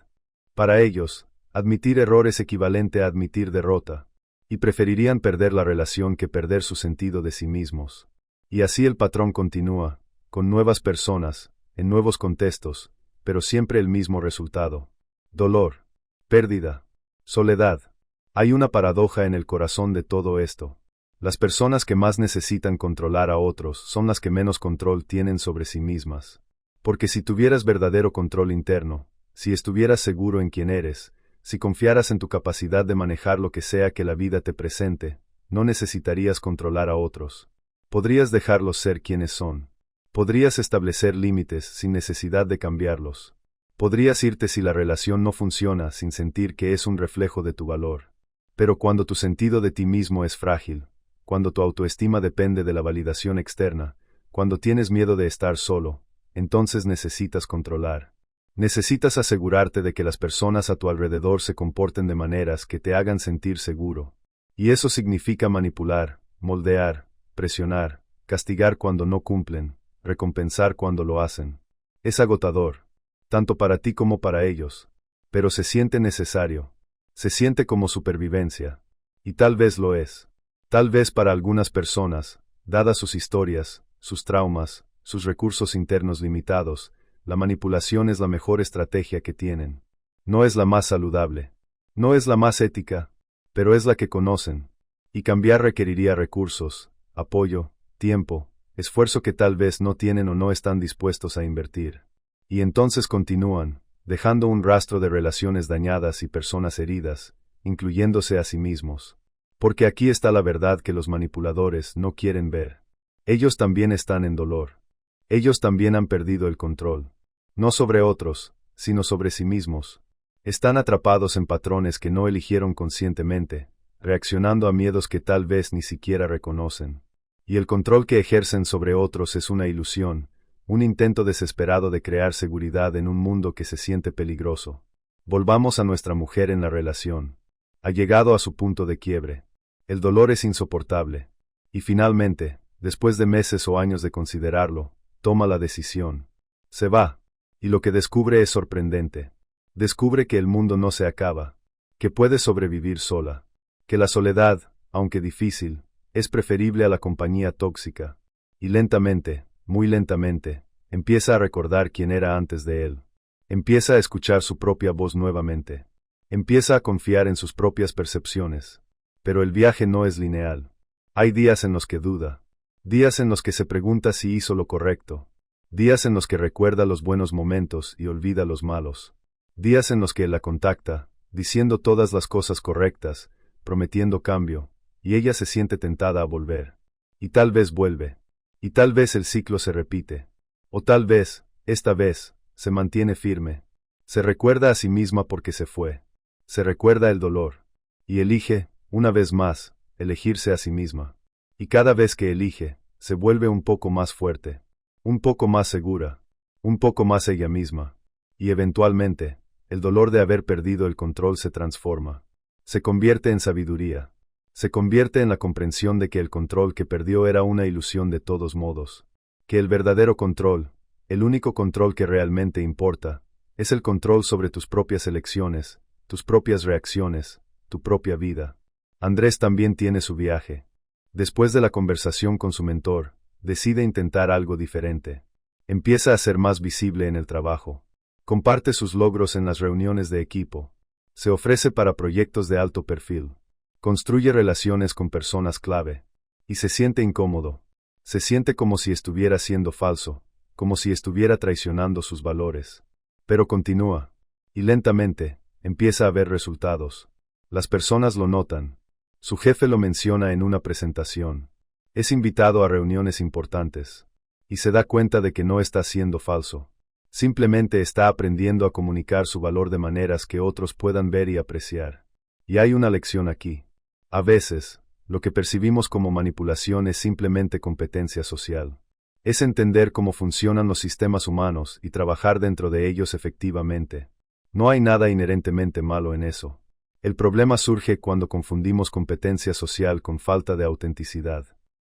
Para ellos, admitir error es equivalente a admitir derrota, y preferirían perder la relación que perder su sentido de sí mismos. Y así el patrón continúa, con nuevas personas, en nuevos contextos, pero siempre el mismo resultado. Dolor, pérdida, soledad. Hay una paradoja en el corazón de todo esto. Las personas que más necesitan controlar a otros son las que menos control tienen sobre sí mismas. Porque si tuvieras verdadero control interno, si estuvieras seguro en quién eres, si confiaras en tu capacidad de manejar lo que sea que la vida te presente, no necesitarías controlar a otros. Podrías dejarlos ser quienes son. Podrías establecer límites sin necesidad de cambiarlos. Podrías irte si la relación no funciona sin sentir que es un reflejo de tu valor. Pero cuando tu sentido de ti mismo es frágil, cuando tu autoestima depende de la validación externa, cuando tienes miedo de estar solo, entonces necesitas controlar. Necesitas asegurarte de que las personas a tu alrededor se comporten de maneras que te hagan sentir seguro. Y eso significa manipular, moldear, presionar, castigar cuando no cumplen, recompensar cuando lo hacen. Es agotador, tanto para ti como para ellos, pero se siente necesario. Se siente como supervivencia. Y tal vez lo es. Tal vez para algunas personas, dadas sus historias, sus traumas, sus recursos internos limitados, la manipulación es la mejor estrategia que tienen. No es la más saludable. No es la más ética, pero es la que conocen. Y cambiar requeriría recursos, apoyo, tiempo, esfuerzo que tal vez no tienen o no están dispuestos a invertir. Y entonces continúan, dejando un rastro de relaciones dañadas y personas heridas, incluyéndose a sí mismos. Porque aquí está la verdad que los manipuladores no quieren ver. Ellos también están en dolor. Ellos también han perdido el control. No sobre otros, sino sobre sí mismos. Están atrapados en patrones que no eligieron conscientemente, reaccionando a miedos que tal vez ni siquiera reconocen. Y el control que ejercen sobre otros es una ilusión, un intento desesperado de crear seguridad en un mundo que se siente peligroso. Volvamos a nuestra mujer en la relación. Ha llegado a su punto de quiebre. El dolor es insoportable. Y finalmente, después de meses o años de considerarlo, toma la decisión. Se va. Y lo que descubre es sorprendente. Descubre que el mundo no se acaba, que puede sobrevivir sola, que la soledad, aunque difícil, es preferible a la compañía tóxica. Y lentamente, muy lentamente, empieza a recordar quién era antes de él. Empieza a escuchar su propia voz nuevamente. Empieza a confiar en sus propias percepciones. Pero el viaje no es lineal. Hay días en los que duda. Días en los que se pregunta si hizo lo correcto. Días en los que recuerda los buenos momentos y olvida los malos. Días en los que la contacta, diciendo todas las cosas correctas, prometiendo cambio, y ella se siente tentada a volver. Y tal vez vuelve. Y tal vez el ciclo se repite. O tal vez, esta vez, se mantiene firme. Se recuerda a sí misma porque se fue. Se recuerda el dolor. Y elige, una vez más, elegirse a sí misma. Y cada vez que elige, se vuelve un poco más fuerte. Un poco más segura. Un poco más ella misma. Y eventualmente, el dolor de haber perdido el control se transforma. Se convierte en sabiduría. Se convierte en la comprensión de que el control que perdió era una ilusión de todos modos. Que el verdadero control, el único control que realmente importa, es el control sobre tus propias elecciones, tus propias reacciones, tu propia vida. Andrés también tiene su viaje. Después de la conversación con su mentor, decide intentar algo diferente. Empieza a ser más visible en el trabajo. Comparte sus logros en las reuniones de equipo. Se ofrece para proyectos de alto perfil. Construye relaciones con personas clave. Y se siente incómodo. Se siente como si estuviera siendo falso, como si estuviera traicionando sus valores. Pero continúa. Y lentamente, empieza a ver resultados. Las personas lo notan. Su jefe lo menciona en una presentación. Es invitado a reuniones importantes. Y se da cuenta de que no está siendo falso. Simplemente está aprendiendo a comunicar su valor de maneras que otros puedan ver y apreciar. Y hay una lección aquí. A veces, lo que percibimos como manipulación es simplemente competencia social. Es entender cómo funcionan los sistemas humanos y trabajar dentro de ellos efectivamente. No hay nada inherentemente malo en eso. El problema surge cuando confundimos competencia social con falta de autenticidad.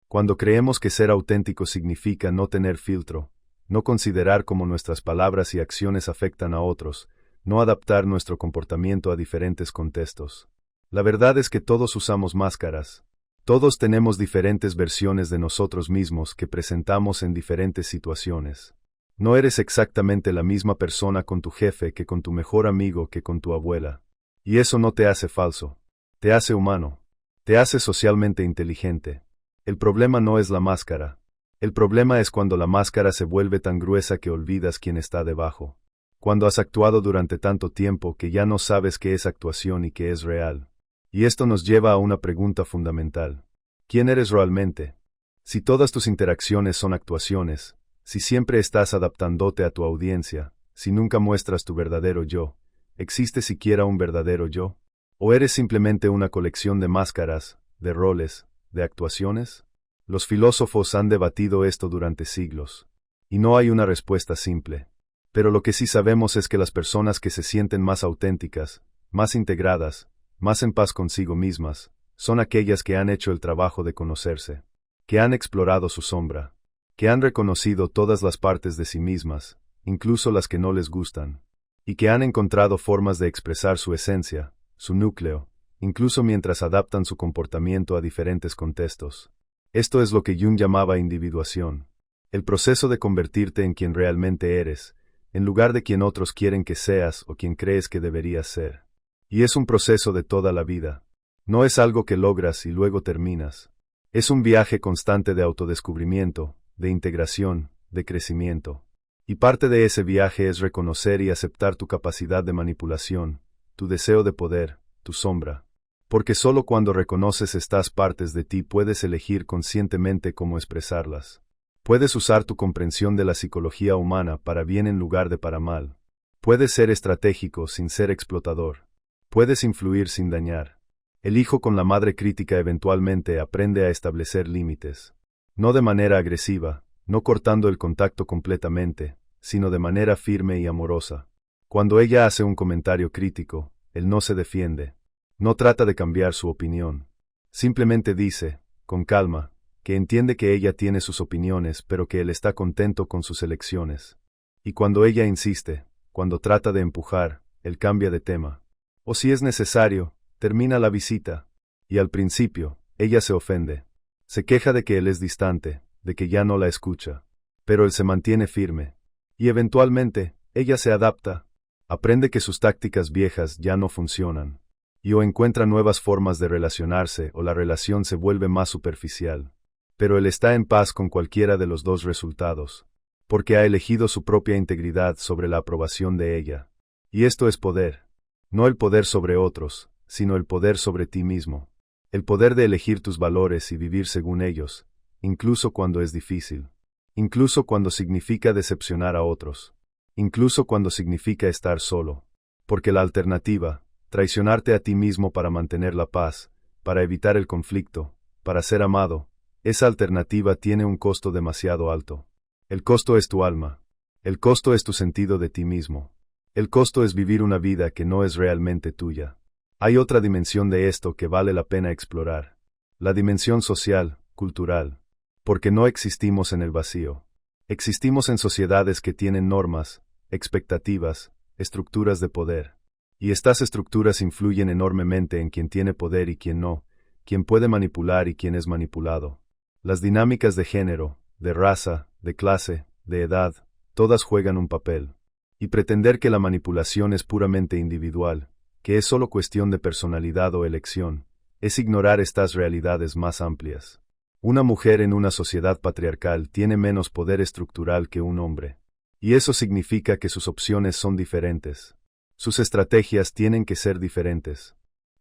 Cuando creemos que ser auténtico significa no tener filtro, no considerar cómo nuestras palabras y acciones afectan a otros, no adaptar nuestro comportamiento a diferentes contextos. La verdad es que todos usamos máscaras. Todos tenemos diferentes versiones de nosotros mismos que presentamos en diferentes situaciones. No eres exactamente la misma persona con tu jefe que con tu mejor amigo que con tu abuela. Y eso no te hace falso. Te hace humano. Te hace socialmente inteligente. El problema no es la máscara. El problema es cuando la máscara se vuelve tan gruesa que olvidas quién está debajo. Cuando has actuado durante tanto tiempo que ya no sabes qué es actuación y qué es real. Y esto nos lleva a una pregunta fundamental. ¿Quién eres realmente? Si todas tus interacciones son actuaciones, si siempre estás adaptándote a tu audiencia, si nunca muestras tu verdadero yo, ¿existe siquiera un verdadero yo? ¿O eres simplemente una colección de máscaras, de roles, de actuaciones? Los filósofos han debatido esto durante siglos, y no hay una respuesta simple. Pero lo que sí sabemos es que las personas que se sienten más auténticas, más integradas, más en paz consigo mismas, son aquellas que han hecho el trabajo de conocerse, que han explorado su sombra, que han reconocido todas las partes de sí mismas, incluso las que no les gustan, y que han encontrado formas de expresar su esencia, su núcleo, incluso mientras adaptan su comportamiento a diferentes contextos. Esto es lo que Jung llamaba individuación, el proceso de convertirte en quien realmente eres, en lugar de quien otros quieren que seas o quien crees que deberías ser. Y es un proceso de toda la vida. No es algo que logras y luego terminas. Es un viaje constante de autodescubrimiento, de integración, de crecimiento. Y parte de ese viaje es reconocer y aceptar tu capacidad de manipulación, tu deseo de poder, tu sombra. Porque solo cuando reconoces estas partes de ti puedes elegir conscientemente cómo expresarlas. Puedes usar tu comprensión de la psicología humana para bien en lugar de para mal. Puedes ser estratégico sin ser explotador. Puedes influir sin dañar. El hijo con la madre crítica eventualmente aprende a establecer límites. No de manera agresiva, no cortando el contacto completamente, sino de manera firme y amorosa. Cuando ella hace un comentario crítico, él no se defiende. No trata de cambiar su opinión. Simplemente dice, con calma, que entiende que ella tiene sus opiniones pero que él está contento con sus elecciones. Y cuando ella insiste, cuando trata de empujar, él cambia de tema. O si es necesario, termina la visita. Y al principio, ella se ofende. Se queja de que él es distante, de que ya no la escucha. Pero él se mantiene firme. Y eventualmente, ella se adapta. Aprende que sus tácticas viejas ya no funcionan. Y o encuentra nuevas formas de relacionarse o la relación se vuelve más superficial. Pero él está en paz con cualquiera de los dos resultados, porque ha elegido su propia integridad sobre la aprobación de ella. Y esto es poder. No el poder sobre otros, sino el poder sobre ti mismo. El poder de elegir tus valores y vivir según ellos, incluso cuando es difícil. Incluso cuando significa decepcionar a otros. Incluso cuando significa estar solo. Porque la alternativa, traicionarte a ti mismo para mantener la paz, para evitar el conflicto, para ser amado, esa alternativa tiene un costo demasiado alto. El costo es tu alma. El costo es tu sentido de ti mismo. El costo es vivir una vida que no es realmente tuya. Hay otra dimensión de esto que vale la pena explorar. La dimensión social, cultural. Porque no existimos en el vacío. Existimos en sociedades que tienen normas, expectativas, estructuras de poder. Y estas estructuras influyen enormemente en quien tiene poder y quien no, quien puede manipular y quien es manipulado. Las dinámicas de género, de raza, de clase, de edad, todas juegan un papel. Y pretender que la manipulación es puramente individual, que es solo cuestión de personalidad o elección, es ignorar estas realidades más amplias. Una mujer en una sociedad patriarcal tiene menos poder estructural que un hombre. Y eso significa que sus opciones son diferentes. Sus estrategias tienen que ser diferentes.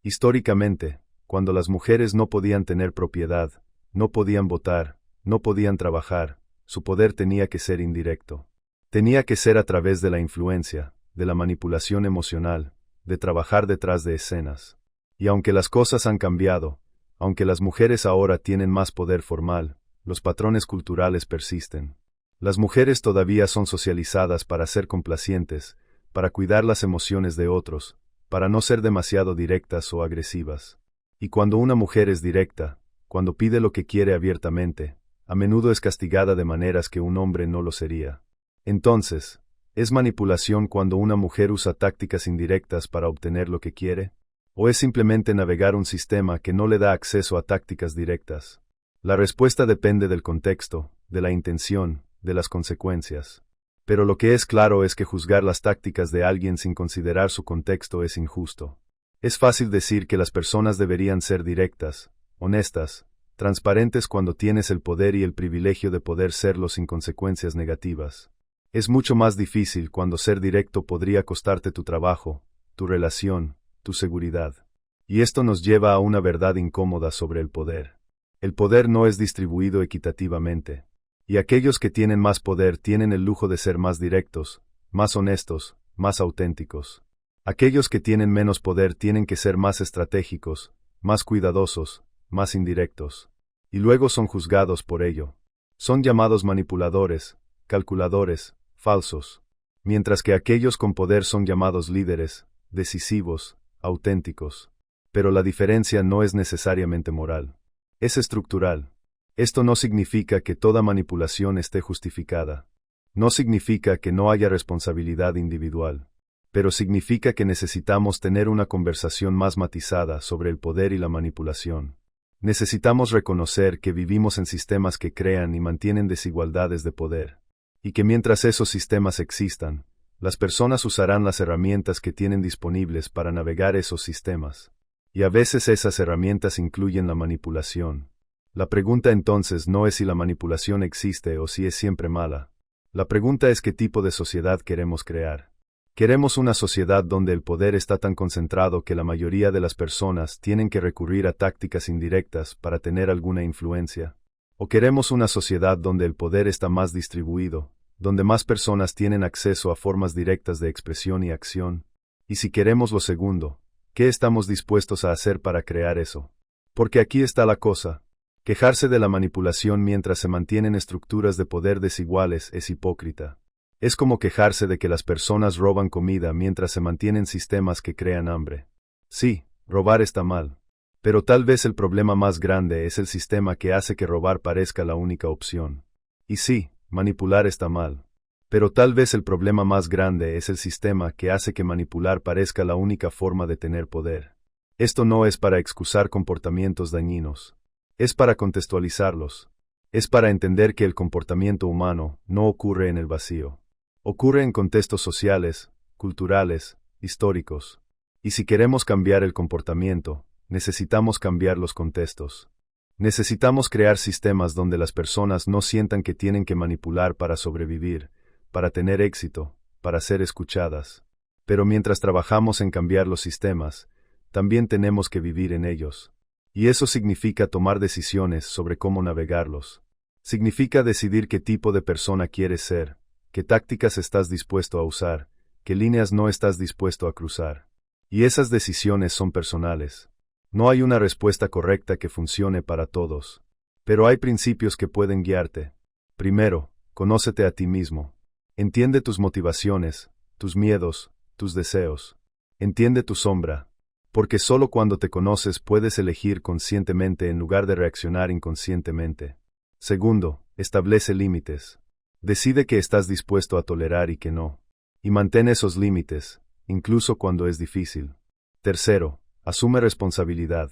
Históricamente, cuando las mujeres no podían tener propiedad, no podían votar, no podían trabajar, su poder tenía que ser indirecto. Tenía que ser a través de la influencia, de la manipulación emocional, de trabajar detrás de escenas. Y aunque las cosas han cambiado, aunque las mujeres ahora tienen más poder formal, los patrones culturales persisten. Las mujeres todavía son socializadas para ser complacientes, para cuidar las emociones de otros, para no ser demasiado directas o agresivas. Y cuando una mujer es directa, cuando pide lo que quiere abiertamente, a menudo es castigada de maneras que un hombre no lo sería. Entonces, ¿es manipulación cuando una mujer usa tácticas indirectas para obtener lo que quiere? ¿O es simplemente navegar un sistema que no le da acceso a tácticas directas? La respuesta depende del contexto, de la intención, de las consecuencias. Pero lo que es claro es que juzgar las tácticas de alguien sin considerar su contexto es injusto. Es fácil decir que las personas deberían ser directas, honestas, transparentes cuando tienes el poder y el privilegio de poder serlo sin consecuencias negativas. Es mucho más difícil cuando ser directo podría costarte tu trabajo, tu relación, tu seguridad. Y esto nos lleva a una verdad incómoda sobre el poder. El poder no es distribuido equitativamente. Y aquellos que tienen más poder tienen el lujo de ser más directos, más honestos, más auténticos. Aquellos que tienen menos poder tienen que ser más estratégicos, más cuidadosos, más indirectos. Y luego son juzgados por ello. Son llamados manipuladores, calculadores, falsos. Mientras que aquellos con poder son llamados líderes, decisivos, auténticos. Pero la diferencia no es necesariamente moral. Es estructural. Esto no significa que toda manipulación esté justificada. No significa que no haya responsabilidad individual. Pero significa que necesitamos tener una conversación más matizada sobre el poder y la manipulación. Necesitamos reconocer que vivimos en sistemas que crean y mantienen desigualdades de poder. Y que mientras esos sistemas existan, las personas usarán las herramientas que tienen disponibles para navegar esos sistemas. Y a veces esas herramientas incluyen la manipulación. La pregunta entonces no es si la manipulación existe o si es siempre mala. La pregunta es qué tipo de sociedad queremos crear. ¿Queremos una sociedad donde el poder está tan concentrado que la mayoría de las personas tienen que recurrir a tácticas indirectas para tener alguna influencia? ¿O queremos una sociedad donde el poder está más distribuido, donde más personas tienen acceso a formas directas de expresión y acción? Y si queremos lo segundo, ¿qué estamos dispuestos a hacer para crear eso? Porque aquí está la cosa. Quejarse de la manipulación mientras se mantienen estructuras de poder desiguales es hipócrita. Es como quejarse de que las personas roban comida mientras se mantienen sistemas que crean hambre. Sí, robar está mal. Pero tal vez el problema más grande es el sistema que hace que robar parezca la única opción. Y sí, manipular está mal. Pero tal vez el problema más grande es el sistema que hace que manipular parezca la única forma de tener poder. Esto no es para excusar comportamientos dañinos. Es para contextualizarlos. Es para entender que el comportamiento humano no ocurre en el vacío. Ocurre en contextos sociales, culturales, históricos. Y si queremos cambiar el comportamiento, necesitamos cambiar los contextos. Necesitamos crear sistemas donde las personas no sientan que tienen que manipular para sobrevivir, para tener éxito, para ser escuchadas. Pero mientras trabajamos en cambiar los sistemas, también tenemos que vivir en ellos. Y eso significa tomar decisiones sobre cómo navegarlos. Significa decidir qué tipo de persona quieres ser, qué tácticas estás dispuesto a usar, qué líneas no estás dispuesto a cruzar. Y esas decisiones son personales. No hay una respuesta correcta que funcione para todos. Pero hay principios que pueden guiarte. Primero, conócete a ti mismo. Entiende tus motivaciones, tus miedos, tus deseos. Entiende tu sombra. Porque solo cuando te conoces puedes elegir conscientemente en lugar de reaccionar inconscientemente. Segundo, establece límites. Decide qué estás dispuesto a tolerar y qué no. Y mantén esos límites, incluso cuando es difícil. Tercero, asume responsabilidad.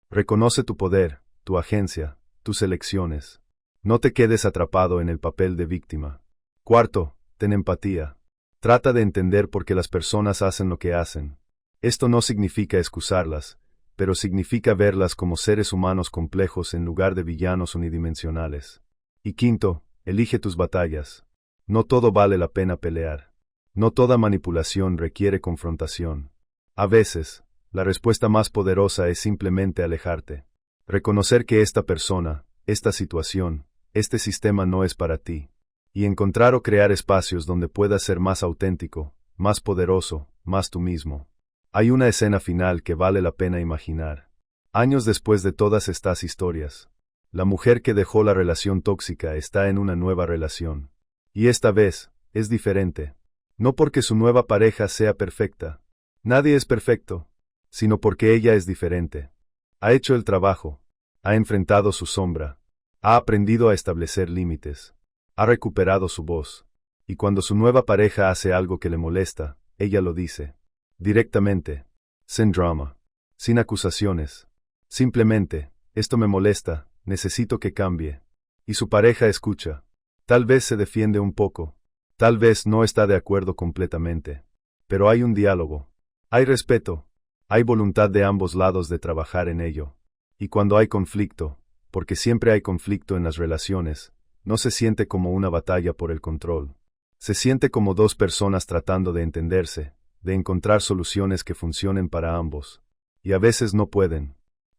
Reconoce tu poder, tu agencia, tus elecciones. No te quedes atrapado en el papel de víctima. Cuarto, ten empatía. Trata de entender por qué las personas hacen lo que hacen. Esto no significa excusarlas, pero significa verlas como seres humanos complejos en lugar de villanos unidimensionales. Y quinto, elige tus batallas. No todo vale la pena pelear. No toda manipulación requiere confrontación. A veces, la respuesta más poderosa es simplemente alejarte. Reconocer que esta persona, esta situación, este sistema no es para ti. Y encontrar o crear espacios donde puedas ser más auténtico, más poderoso, más tú mismo. Hay una escena final que vale la pena imaginar. Años después de todas estas historias, la mujer que dejó la relación tóxica está en una nueva relación. Y esta vez, es diferente. No porque su nueva pareja sea perfecta. Nadie es perfecto. Sino porque ella es diferente. Ha hecho el trabajo. Ha enfrentado su sombra. Ha aprendido a establecer límites. Ha recuperado su voz. Y cuando su nueva pareja hace algo que le molesta, ella lo dice. Directamente. Sin drama. Sin acusaciones. Simplemente, esto me molesta, necesito que cambie. Y su pareja escucha. Tal vez se defiende un poco. Tal vez no está de acuerdo completamente. Pero hay un diálogo. Hay respeto. Hay voluntad de ambos lados de trabajar en ello. Y cuando hay conflicto, porque siempre hay conflicto en las relaciones, no se siente como una batalla por el control. Se siente como dos personas tratando de entenderse, de encontrar soluciones que funcionen para ambos. Y a veces no pueden.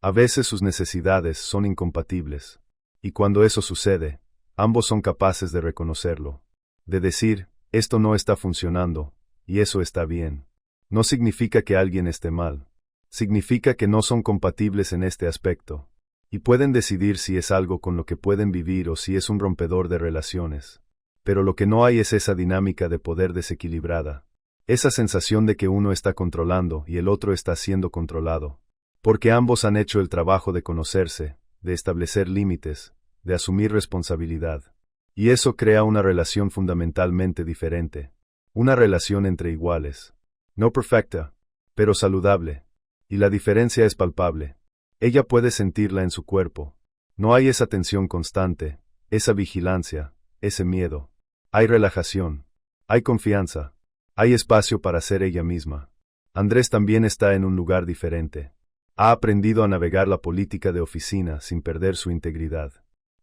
A veces sus necesidades son incompatibles. Y cuando eso sucede, ambos son capaces de reconocerlo. De decir, esto no está funcionando, y eso está bien. No significa que alguien esté mal. Significa que no son compatibles en este aspecto. Y pueden decidir si es algo con lo que pueden vivir o si es un rompedor de relaciones. Pero lo que no hay es esa dinámica de poder desequilibrada. Esa sensación de que uno está controlando y el otro está siendo controlado. Porque ambos han hecho el trabajo de conocerse, de establecer límites, de asumir responsabilidad. Y eso crea una relación fundamentalmente diferente. Una relación entre iguales. No perfecta, pero saludable. Y la diferencia es palpable. Ella puede sentirla en su cuerpo. No hay esa tensión constante, esa vigilancia, ese miedo. Hay relajación. Hay confianza. Hay espacio para ser ella misma. Andrés también está en un lugar diferente. Ha aprendido a navegar la política de oficina sin perder su integridad.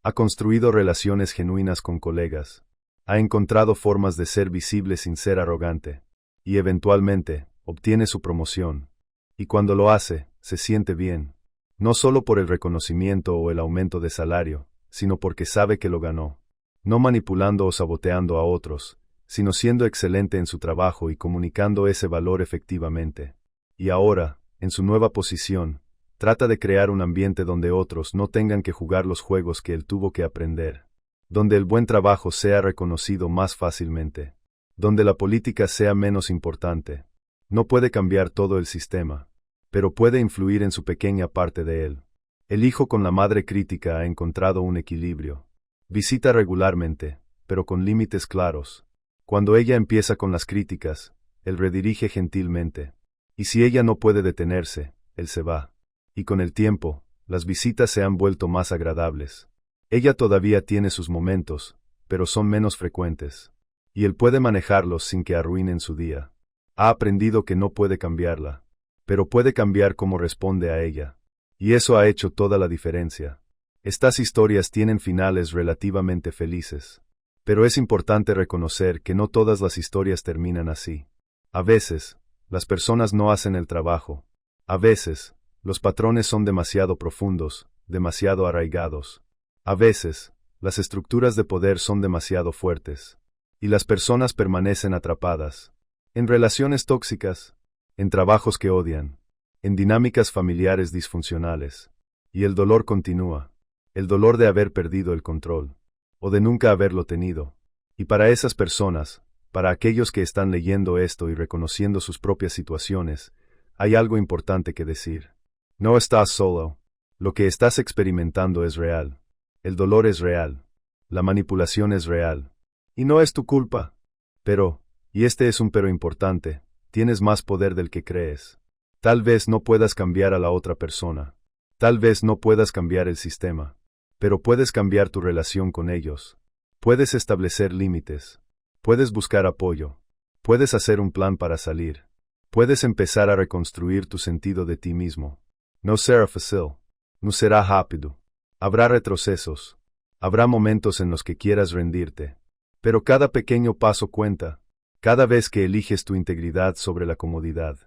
Ha construido relaciones genuinas con colegas. Ha encontrado formas de ser visible sin ser arrogante. Y eventualmente, obtiene su promoción. Y cuando lo hace, se siente bien. No solo por el reconocimiento o el aumento de salario, sino porque sabe que lo ganó. No manipulando o saboteando a otros, sino siendo excelente en su trabajo y comunicando ese valor efectivamente. Y ahora, en su nueva posición, trata de crear un ambiente donde otros no tengan que jugar los juegos que él tuvo que aprender. Donde el buen trabajo sea reconocido más fácilmente. Donde la política sea menos importante. No puede cambiar todo el sistema, pero puede influir en su pequeña parte de él. El hijo con la madre crítica ha encontrado un equilibrio. Visita regularmente, pero con límites claros. Cuando ella empieza con las críticas, él redirige gentilmente. Y si ella no puede detenerse, él se va. Y con el tiempo, las visitas se han vuelto más agradables. Ella todavía tiene sus momentos, pero son menos frecuentes. Y él puede manejarlos sin que arruinen su día. Ha aprendido que no puede cambiarla, pero puede cambiar cómo responde a ella. Y eso ha hecho toda la diferencia. Estas historias tienen finales relativamente felices. Pero es importante reconocer que no todas las historias terminan así. A veces, las personas no hacen el trabajo. A veces, los patrones son demasiado profundos, demasiado arraigados. A veces, las estructuras de poder son demasiado fuertes. Y las personas permanecen atrapadas. En relaciones tóxicas, en trabajos que odian, en dinámicas familiares disfuncionales. Y el dolor continúa. El dolor de haber perdido el control. O de nunca haberlo tenido. Y para esas personas, para aquellos que están leyendo esto y reconociendo sus propias situaciones, hay algo importante que decir. No estás solo. Lo que estás experimentando es real. El dolor es real. La manipulación es real. Y no es tu culpa. Pero, y este es un pero importante, tienes más poder del que crees. Tal vez no puedas cambiar a la otra persona. Tal vez no puedas cambiar el sistema. Pero puedes cambiar tu relación con ellos. Puedes establecer límites. Puedes buscar apoyo. Puedes hacer un plan para salir. Puedes empezar a reconstruir tu sentido de ti mismo. No será fácil. No será rápido. Habrá retrocesos. Habrá momentos en los que quieras rendirte. Pero cada pequeño paso cuenta. Cada vez que eliges tu integridad sobre la comodidad.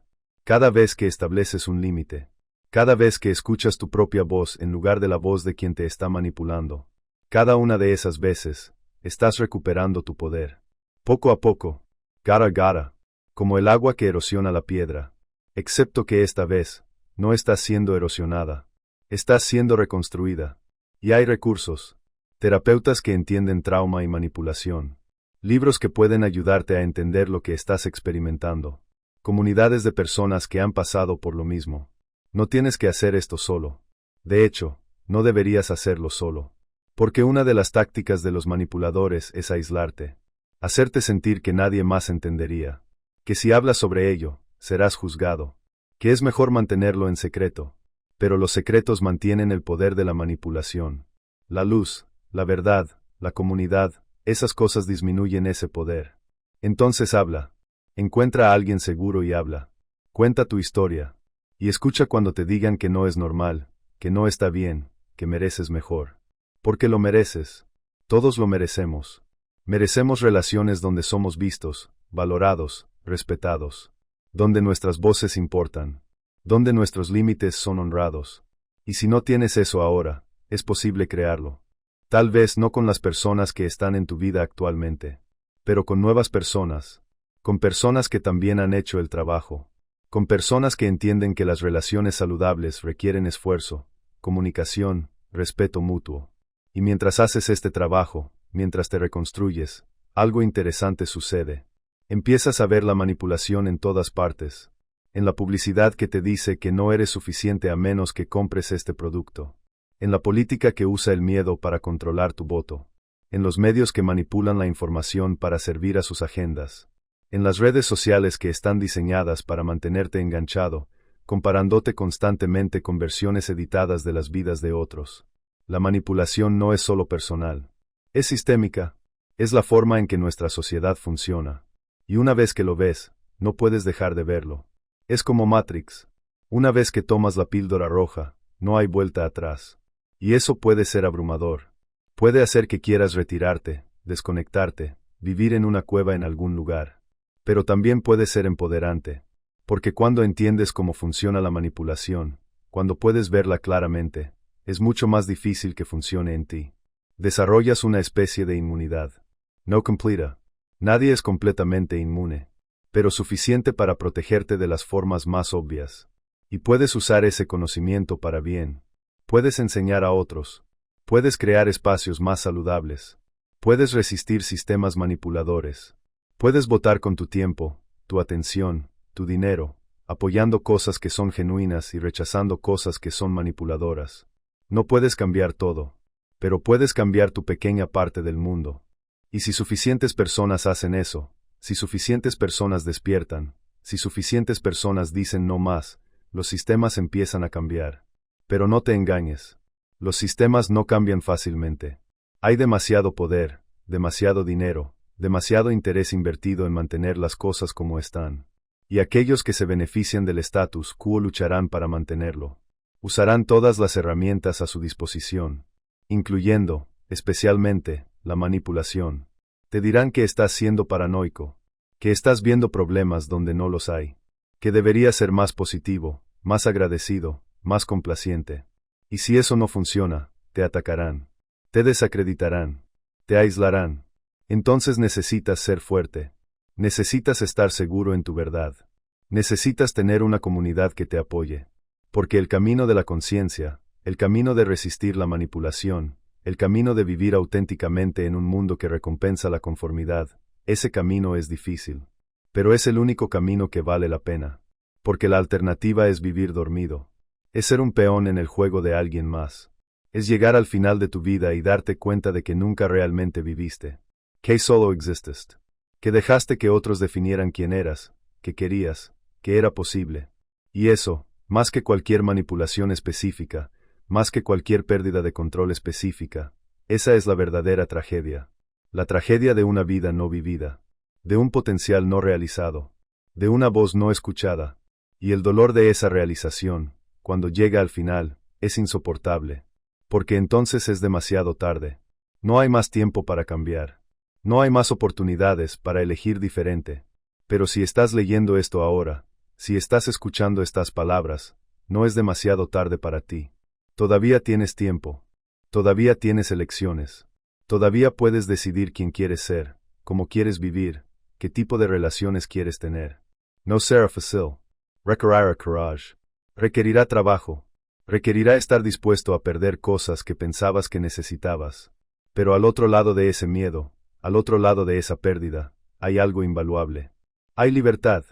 Cada vez que estableces un límite. Cada vez que escuchas tu propia voz en lugar de la voz de quien te está manipulando. Cada una de esas veces, estás recuperando tu poder. Poco a poco, gara gara, como el agua que erosiona la piedra. Excepto que esta vez, no estás siendo erosionada. Estás siendo reconstruida. Y hay recursos. Terapeutas que entienden trauma y manipulación. Libros que pueden ayudarte a entender lo que estás experimentando. Comunidades de personas que han pasado por lo mismo. No tienes que hacer esto solo. De hecho, no deberías hacerlo solo. Porque una de las tácticas de los manipuladores es aislarte. Hacerte sentir que nadie más entendería. Que si hablas sobre ello, serás juzgado. Que es mejor mantenerlo en secreto. Pero los secretos mantienen el poder de la manipulación. La luz, la verdad, la comunidad, esas cosas disminuyen ese poder. Entonces habla. Encuentra a alguien seguro y habla. Cuenta tu historia. Y escucha cuando te digan que no es normal, que no está bien, que mereces mejor. Porque lo mereces. Todos lo merecemos. Merecemos relaciones donde somos vistos, valorados, respetados. Donde nuestras voces importan. Donde nuestros límites son honrados. Y si no tienes eso ahora, es posible crearlo. Tal vez no con las personas que están en tu vida actualmente, pero con nuevas personas, con personas que también han hecho el trabajo, con personas que entienden que las relaciones saludables requieren esfuerzo, comunicación, respeto mutuo. Y mientras haces este trabajo, mientras te reconstruyes, algo interesante sucede. Empiezas a ver la manipulación en todas partes. En la publicidad que te dice que no eres suficiente a menos que compres este producto. En la política que usa el miedo para controlar tu voto. En los medios que manipulan la información para servir a sus agendas. En las redes sociales que están diseñadas para mantenerte enganchado, comparándote constantemente con versiones editadas de las vidas de otros. La manipulación no es solo personal. Es sistémica. Es la forma en que nuestra sociedad funciona. Y una vez que lo ves, no puedes dejar de verlo. Es como Matrix. Una vez que tomas la píldora roja, no hay vuelta atrás. Y eso puede ser abrumador. Puede hacer que quieras retirarte, desconectarte, vivir en una cueva en algún lugar. Pero también puede ser empoderante. Porque cuando entiendes cómo funciona la manipulación, cuando puedes verla claramente, es mucho más difícil que funcione en ti. Desarrollas una especie de inmunidad. No completa. Nadie es completamente inmune, pero suficiente para protegerte de las formas más obvias. Y puedes usar ese conocimiento para bien. Puedes enseñar a otros. Puedes crear espacios más saludables. Puedes resistir sistemas manipuladores. Puedes votar con tu tiempo, tu atención, tu dinero, apoyando cosas que son genuinas y rechazando cosas que son manipuladoras. No puedes cambiar todo, pero puedes cambiar tu pequeña parte del mundo. Y si suficientes personas hacen eso, si suficientes personas despiertan, si suficientes personas dicen no más, los sistemas empiezan a cambiar. Pero no te engañes. Los sistemas no cambian fácilmente. Hay demasiado poder, demasiado dinero, demasiado interés invertido en mantener las cosas como están. Y aquellos que se benefician del status quo lucharán para mantenerlo. Usarán todas las herramientas a su disposición, incluyendo, especialmente, la manipulación. Te dirán que estás siendo paranoico, que estás viendo problemas donde no los hay, que deberías ser más positivo, más agradecido, más complaciente. Y si eso no funciona, te atacarán, te desacreditarán, te aislarán. Entonces necesitas ser fuerte. Necesitas estar seguro en tu verdad. Necesitas tener una comunidad que te apoye. Porque el camino de la conciencia, el camino de resistir la manipulación, el camino de vivir auténticamente en un mundo que recompensa la conformidad, ese camino es difícil. Pero es el único camino que vale la pena. Porque la alternativa es vivir dormido. Es ser un peón en el juego de alguien más. Es llegar al final de tu vida y darte cuenta de que nunca realmente viviste. Que solo exististe. Que dejaste que otros definieran quién eras, que querías, que era posible. Y eso, más que cualquier manipulación específica, más que cualquier pérdida de control específica, esa es la verdadera tragedia. La tragedia de una vida no vivida, de un potencial no realizado, de una voz no escuchada, y el dolor de esa realización, cuando llega al final, es insoportable, porque entonces es demasiado tarde. No hay más tiempo para cambiar. No hay más oportunidades para elegir diferente. Pero si estás leyendo esto ahora, si estás escuchando estas palabras, no es demasiado tarde para ti. Todavía tienes tiempo. Todavía tienes elecciones. Todavía puedes decidir quién quieres ser, cómo quieres vivir, qué tipo de relaciones quieres tener. No será fácil. Requerirá coraje. Requerirá trabajo. Requerirá estar dispuesto a perder cosas que pensabas que necesitabas. Pero al otro lado de ese miedo, al otro lado de esa pérdida, hay algo invaluable. Hay libertad.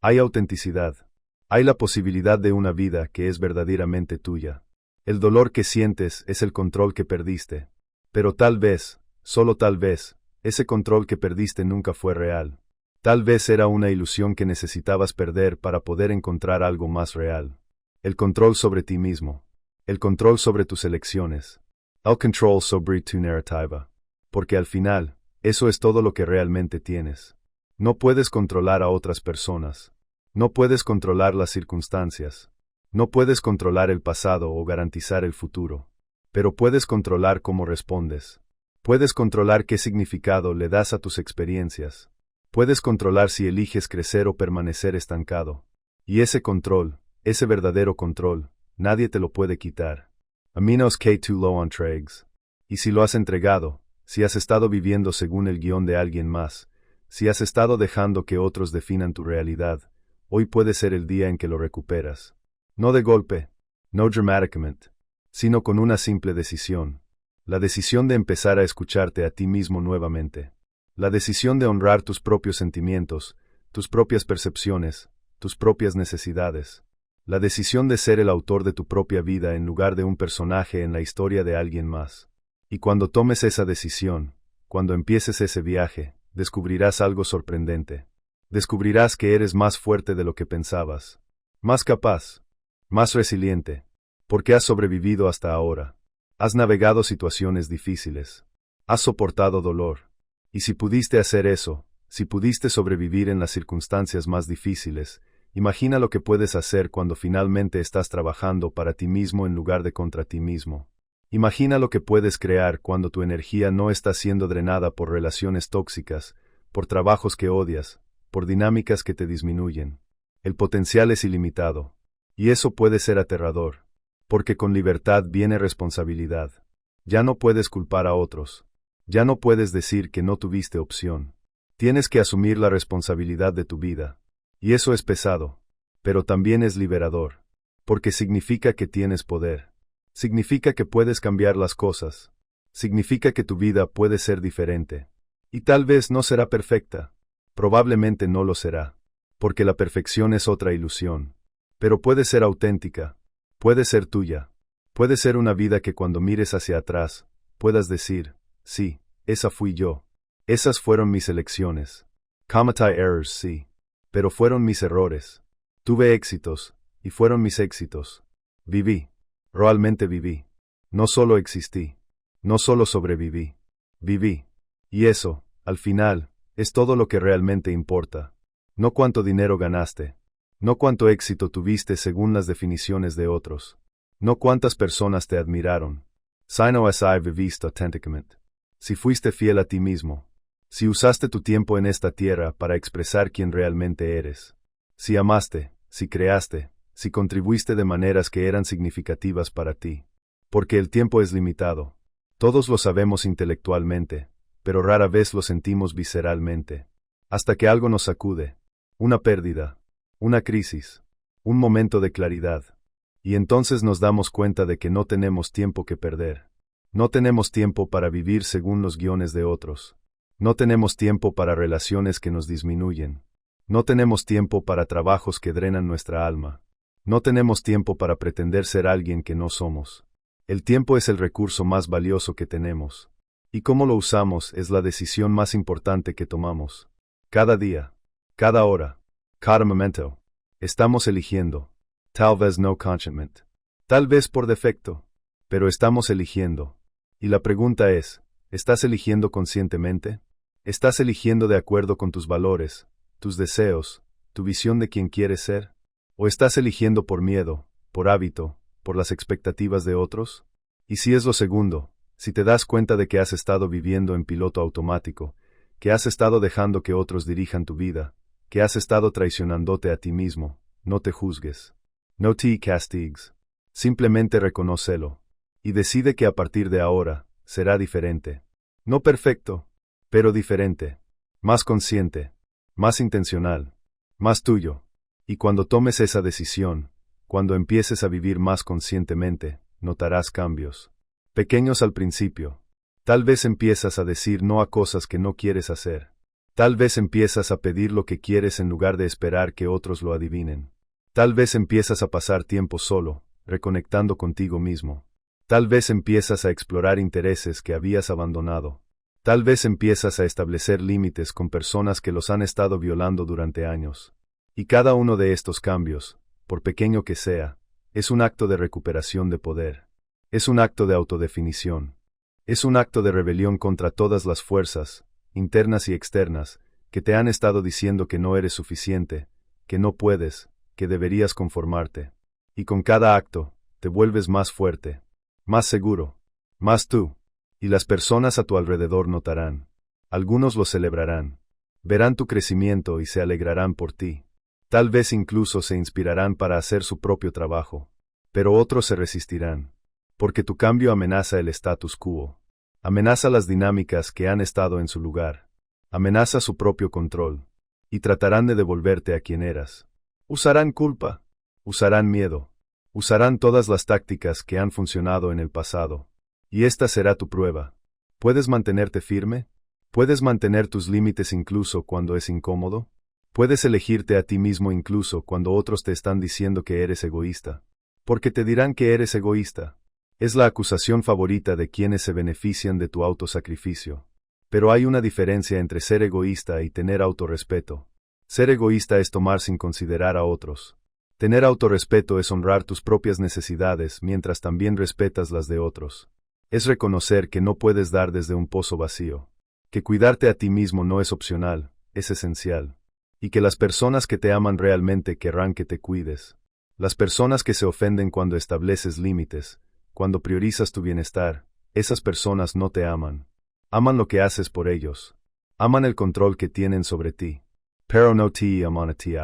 Hay autenticidad. Hay la posibilidad de una vida que es verdaderamente tuya. El dolor que sientes es el control que perdiste. Pero tal vez, solo tal vez, ese control que perdiste nunca fue real. Tal vez era una ilusión que necesitabas perder para poder encontrar algo más real. El control sobre ti mismo. El control sobre tus elecciones. El control sobre tu narrativa. Porque al final, eso es todo lo que realmente tienes. No puedes controlar a otras personas. No puedes controlar las circunstancias. No puedes controlar el pasado o garantizar el futuro. Pero puedes controlar cómo respondes. Puedes controlar qué significado le das a tus experiencias. Puedes controlar si eliges crecer o permanecer estancado. Y ese control, ese verdadero control, nadie te lo puede quitar. A menos que tú lo entregues. Y si lo has entregado, si has estado viviendo según el guión de alguien más, si has estado dejando que otros definan tu realidad, hoy puede ser el día en que lo recuperas. No de golpe, no dramáticamente, sino con una simple decisión. La decisión de empezar a escucharte a ti mismo nuevamente. La decisión de honrar tus propios sentimientos, tus propias percepciones, tus propias necesidades. La decisión de ser el autor de tu propia vida en lugar de un personaje en la historia de alguien más. Y cuando tomes esa decisión, cuando empieces ese viaje, descubrirás algo sorprendente. Descubrirás que eres más fuerte de lo que pensabas. Más capaz. Más resiliente. Porque has sobrevivido hasta ahora. Has navegado situaciones difíciles. Has soportado dolor. Y si pudiste hacer eso, si pudiste sobrevivir en las circunstancias más difíciles, imagina lo que puedes hacer cuando finalmente estás trabajando para ti mismo en lugar de contra ti mismo. Imagina lo que puedes crear cuando tu energía no está siendo drenada por relaciones tóxicas, por trabajos que odias, por dinámicas que te disminuyen. El potencial es ilimitado. Y eso puede ser aterrador. Porque con libertad viene responsabilidad. Ya no puedes culpar a otros. Ya no puedes decir que no tuviste opción. Tienes que asumir la responsabilidad de tu vida. Y eso es pesado. Pero también es liberador. Porque significa que tienes poder. Significa que puedes cambiar las cosas. Significa que tu vida puede ser diferente. Y tal vez no será perfecta. Probablemente no lo será. Porque la perfección es otra ilusión. Pero puede ser auténtica. Puede ser tuya. Puede ser una vida que cuando mires hacia atrás, puedas decir, sí, esa fui yo. Esas fueron mis elecciones. Cometí errors, sí. Pero fueron mis errores. Tuve éxitos, y fueron mis éxitos. Viví. Realmente viví. No solo existí. No solo sobreviví. Viví. Y eso, al final, es todo lo que realmente importa. No cuánto dinero ganaste. No cuánto éxito tuviste según las definiciones de otros. No cuántas personas te admiraron. Sino si viviste auténticamente. Si fuiste fiel a ti mismo. Si usaste tu tiempo en esta tierra para expresar quién realmente eres. Si amaste, si creaste, si contribuiste de maneras que eran significativas para ti. Porque el tiempo es limitado. Todos lo sabemos intelectualmente, pero rara vez lo sentimos visceralmente. Hasta que algo nos sacude. Una pérdida. Una crisis. Un momento de claridad. Y entonces nos damos cuenta de que no tenemos tiempo que perder. No tenemos tiempo para vivir según los guiones de otros. No tenemos tiempo para relaciones que nos disminuyen. No tenemos tiempo para trabajos que drenan nuestra alma. No tenemos tiempo para pretender ser alguien que no somos. El tiempo es el recurso más valioso que tenemos. Y cómo lo usamos es la decisión más importante que tomamos. Cada día. Cada hora. Cada momento. Estamos eligiendo. Tal vez no conscientemente. Tal vez por defecto. Pero estamos eligiendo. Y la pregunta es, ¿estás eligiendo conscientemente? ¿Estás eligiendo de acuerdo con tus valores, tus deseos, tu visión de quién quieres ser? ¿O estás eligiendo por miedo, por hábito, por las expectativas de otros? Y si es lo segundo, si te das cuenta de que has estado viviendo en piloto automático, que has estado dejando que otros dirijan tu vida, que has estado traicionándote a ti mismo, no te juzgues. No te castigues. Simplemente reconócelo. Y decide que a partir de ahora, será diferente. No perfecto, pero diferente. Más consciente. Más intencional. Más tuyo. Y cuando tomes esa decisión, cuando empieces a vivir más conscientemente, notarás cambios. Pequeños al principio. Tal vez empiezas a decir no a cosas que no quieres hacer. Tal vez empiezas a pedir lo que quieres en lugar de esperar que otros lo adivinen. Tal vez empiezas a pasar tiempo solo, reconectando contigo mismo. Tal vez empiezas a explorar intereses que habías abandonado. Tal vez empiezas a establecer límites con personas que los han estado violando durante años. Y cada uno de estos cambios, por pequeño que sea, es un acto de recuperación de poder. Es un acto de autodefinición. Es un acto de rebelión contra todas las fuerzas, internas y externas, que te han estado diciendo que no eres suficiente, que no puedes, que deberías conformarte. Y con cada acto, te vuelves más fuerte, más seguro, más tú. Y las personas a tu alrededor notarán. Algunos lo celebrarán. Verán tu crecimiento y se alegrarán por ti. Tal vez incluso se inspirarán para hacer su propio trabajo. pero otros se resistirán. Porque tu cambio amenaza el status quo. Amenaza las dinámicas que han estado en su lugar. Amenaza su propio control. Y tratarán de devolverte a quien eras. Usarán culpa. Usarán miedo. Usarán todas las tácticas que han funcionado en el pasado. Y esta será tu prueba. ¿Puedes mantenerte firme? ¿Puedes mantener tus límites incluso cuando es incómodo? ¿Puedes elegirte a ti mismo incluso cuando otros te están diciendo que eres egoísta? Porque te dirán que eres egoísta. Es la acusación favorita de quienes se benefician de tu autosacrificio. Pero hay una diferencia entre ser egoísta y tener autorrespeto. Ser egoísta es tomar sin considerar a otros. Tener autorrespeto es honrar tus propias necesidades mientras también respetas las de otros. Es reconocer que no puedes dar desde un pozo vacío. Que cuidarte a ti mismo no es opcional, es esencial. Y que las personas que te aman realmente querrán que te cuides. Las personas que se ofenden cuando estableces límites, cuando priorizas tu bienestar, esas personas no te aman. Aman lo que haces por ellos. Aman el control que tienen sobre ti. Pero no te aman a ti.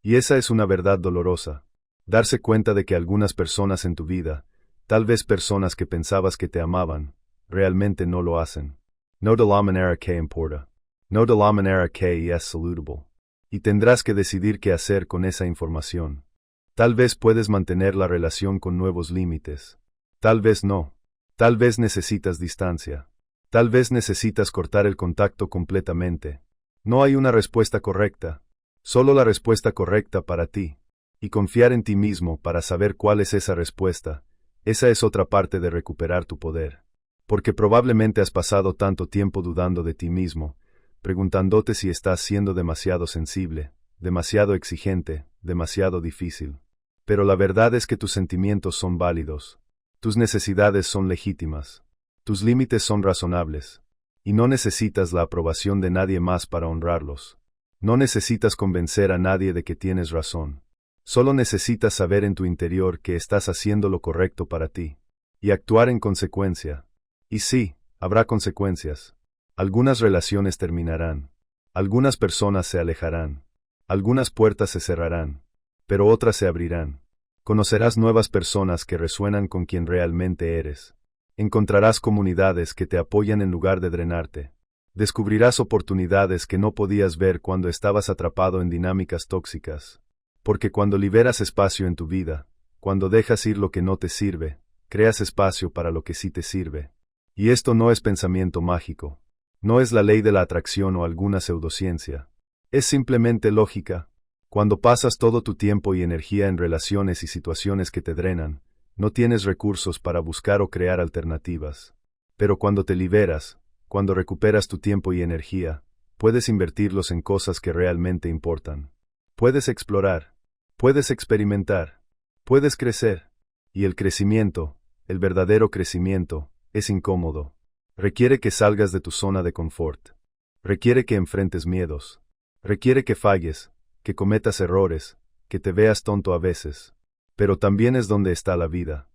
Y esa es una verdad dolorosa. Darse cuenta de que algunas personas en tu vida, tal vez personas que pensabas que te amaban, realmente no lo hacen. No de la manera que importa. No de la manera que es saludable. Y tendrás que decidir qué hacer con esa información. Tal vez puedes mantener la relación con nuevos límites. Tal vez no. Tal vez necesitas distancia. Tal vez necesitas cortar el contacto completamente. No hay una respuesta correcta. Solo la respuesta correcta para ti. Y confiar en ti mismo para saber cuál es esa respuesta. Esa es otra parte de recuperar tu poder. Porque probablemente has pasado tanto tiempo dudando de ti mismo, preguntándote si estás siendo demasiado sensible, demasiado exigente, demasiado difícil. Pero la verdad es que tus sentimientos son válidos. Tus necesidades son legítimas. Tus límites son razonables. Y no necesitas la aprobación de nadie más para honrarlos. No necesitas convencer a nadie de que tienes razón. Solo necesitas saber en tu interior que estás haciendo lo correcto para ti. Y actuar en consecuencia. Y sí, habrá consecuencias. Algunas relaciones terminarán. Algunas personas se alejarán. Algunas puertas se cerrarán. Pero otras se abrirán. Conocerás nuevas personas que resuenan con quien realmente eres. Encontrarás comunidades que te apoyan en lugar de drenarte. Descubrirás oportunidades que no podías ver cuando estabas atrapado en dinámicas tóxicas. Porque cuando liberas espacio en tu vida, cuando dejas ir lo que no te sirve, creas espacio para lo que sí te sirve. Y esto no es pensamiento mágico. No es la ley de la atracción o alguna pseudociencia. Es simplemente lógica. Cuando pasas todo tu tiempo y energía en relaciones y situaciones que te drenan, no tienes recursos para buscar o crear alternativas. Pero cuando te liberas, cuando recuperas tu tiempo y energía, puedes invertirlos en cosas que realmente importan. Puedes explorar. Puedes experimentar. Puedes crecer. Y el crecimiento, el verdadero crecimiento, es incómodo. Requiere que salgas de tu zona de confort. Requiere que enfrentes miedos. Requiere que falles, que cometas errores, que te veas tonto a veces. Pero también es donde está la vida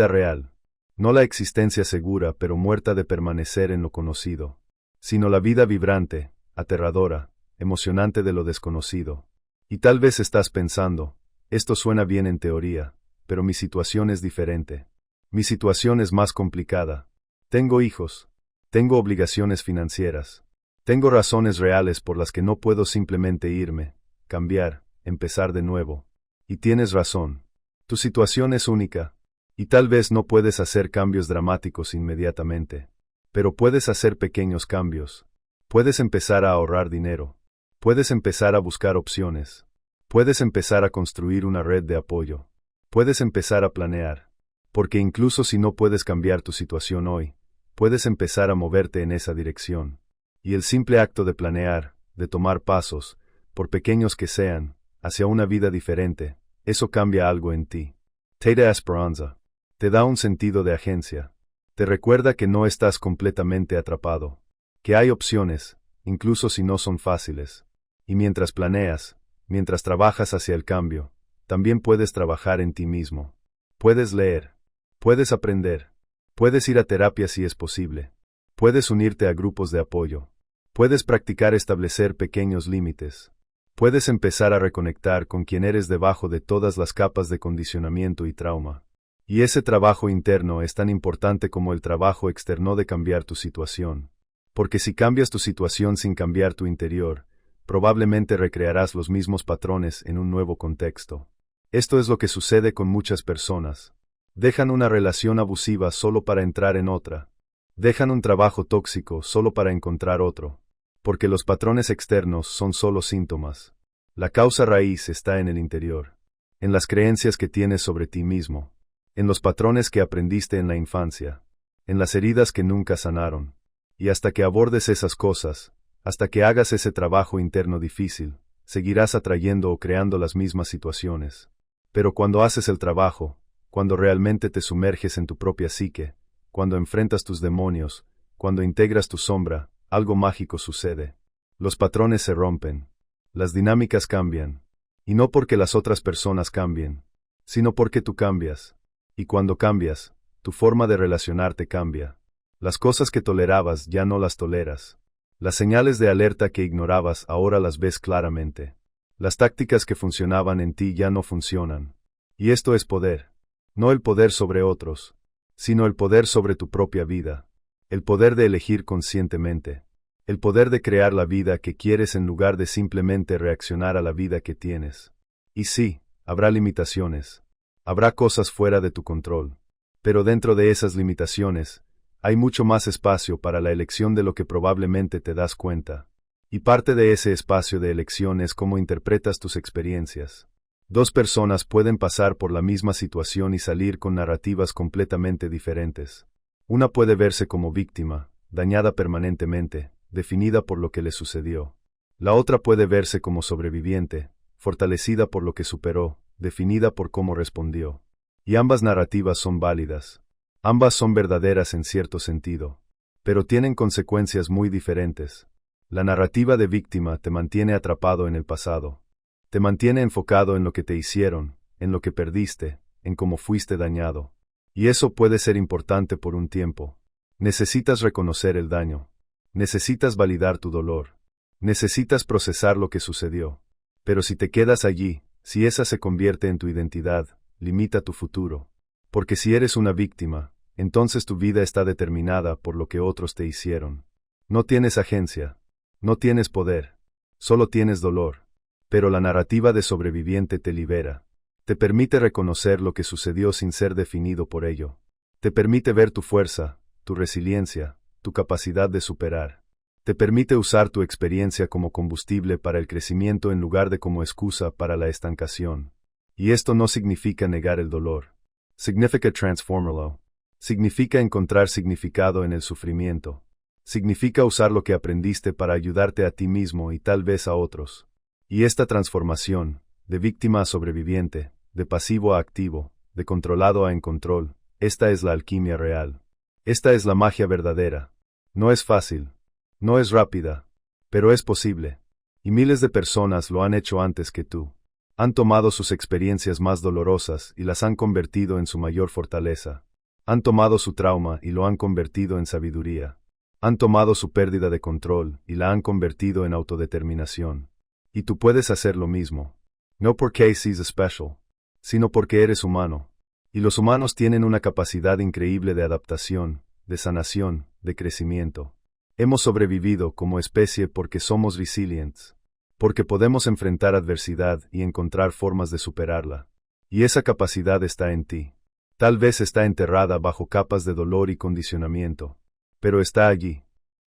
real. No la existencia segura pero muerta de permanecer en lo conocido, sino la vida vibrante, aterradora, emocionante de lo desconocido. Y tal vez estás pensando, esto suena bien en teoría, pero mi situación es diferente. Mi situación es más complicada. Tengo hijos. Tengo obligaciones financieras. Tengo razones reales por las que no puedo simplemente irme, cambiar, empezar de nuevo. Y tienes razón. Tu situación es única. Y tal vez no puedes hacer cambios dramáticos inmediatamente. Pero puedes hacer pequeños cambios. Puedes empezar a ahorrar dinero. Puedes empezar a buscar opciones. Puedes empezar a construir una red de apoyo. Puedes empezar a planear. Porque incluso si no puedes cambiar tu situación hoy, puedes empezar a moverte en esa dirección. Y el simple acto de planear, de tomar pasos, por pequeños que sean, hacia una vida diferente, eso cambia algo en ti. Te da esperanza. Te da un sentido de agencia. Te recuerda que no estás completamente atrapado. Que hay opciones, incluso si no son fáciles. Y mientras planeas, mientras trabajas hacia el cambio, también puedes trabajar en ti mismo. Puedes leer. Puedes aprender. Puedes ir a terapia si es posible. Puedes unirte a grupos de apoyo. Puedes practicar establecer pequeños límites. Puedes empezar a reconectar con quien eres debajo de todas las capas de condicionamiento y trauma. Y ese trabajo interno es tan importante como el trabajo externo de cambiar tu situación. Porque si cambias tu situación sin cambiar tu interior, probablemente recrearás los mismos patrones en un nuevo contexto. Esto es lo que sucede con muchas personas. Dejan una relación abusiva solo para entrar en otra. Dejan un trabajo tóxico solo para encontrar otro. Porque los patrones externos son solo síntomas. La causa raíz está en el interior. En las creencias que tienes sobre ti mismo. En los patrones que aprendiste en la infancia. En las heridas que nunca sanaron. Y hasta que abordes esas cosas, hasta que hagas ese trabajo interno difícil, seguirás atrayendo o creando las mismas situaciones. Pero cuando haces el trabajo, cuando realmente te sumerges en tu propia psique, cuando enfrentas tus demonios, cuando integras tu sombra, algo mágico sucede. Los patrones se rompen. Las dinámicas cambian. Y no porque las otras personas cambien, sino porque tú cambias. Y cuando cambias, tu forma de relacionarte cambia. Las cosas que tolerabas ya no las toleras. Las señales de alerta que ignorabas ahora las ves claramente. Las tácticas que funcionaban en ti ya no funcionan. Y esto es poder. No el poder sobre otros, sino el poder sobre tu propia vida. El poder de elegir conscientemente. El poder de crear la vida que quieres en lugar de simplemente reaccionar a la vida que tienes. Y sí, habrá limitaciones. Habrá cosas fuera de tu control. Pero dentro de esas limitaciones, hay mucho más espacio para la elección de lo que probablemente te das cuenta. Y parte de ese espacio de elección es cómo interpretas tus experiencias. Dos personas pueden pasar por la misma situación y salir con narrativas completamente diferentes. Una puede verse como víctima, dañada permanentemente, definida por lo que le sucedió. La otra puede verse como sobreviviente, fortalecida por lo que superó, definida por cómo respondió. Y ambas narrativas son válidas. Ambas son verdaderas en cierto sentido, pero tienen consecuencias muy diferentes. La narrativa de víctima te mantiene atrapado en el pasado. Te mantiene enfocado en lo que te hicieron, en lo que perdiste, en cómo fuiste dañado. Y eso puede ser importante por un tiempo. Necesitas reconocer el daño. Necesitas validar tu dolor. Necesitas procesar lo que sucedió. Pero si te quedas allí, si esa se convierte en tu identidad, limita tu futuro. Porque si eres una víctima, entonces tu vida está determinada por lo que otros te hicieron. No tienes agencia. No tienes poder. Solo tienes dolor. Pero la narrativa de sobreviviente te libera. Te permite reconocer lo que sucedió sin ser definido por ello. Te permite ver tu fuerza, tu resiliencia, tu capacidad de superar. Te permite usar tu experiencia como combustible para el crecimiento en lugar de como excusa para la estancación. Y esto no significa negar el dolor. Significa transformarlo. Significa encontrar significado en el sufrimiento. Significa usar lo que aprendiste para ayudarte a ti mismo y tal vez a otros. Y esta transformación, de víctima a sobreviviente, de pasivo a activo, de controlado a en control, esta es la alquimia real. Esta es la magia verdadera. No es fácil. No es rápida. Pero es posible. Y miles de personas lo han hecho antes que tú. Han tomado sus experiencias más dolorosas y las han convertido en su mayor fortaleza. Han tomado su trauma y lo han convertido en sabiduría. Han tomado su pérdida de control y la han convertido en autodeterminación. Y tú puedes hacer lo mismo. No porque seas especial, sino porque eres humano. Y los humanos tienen una capacidad increíble de adaptación, de sanación, de crecimiento. Hemos sobrevivido como especie porque somos resilientes. Porque podemos enfrentar adversidad y encontrar formas de superarla. Y esa capacidad está en ti. Tal vez está enterrada bajo capas de dolor y condicionamiento. Pero está allí.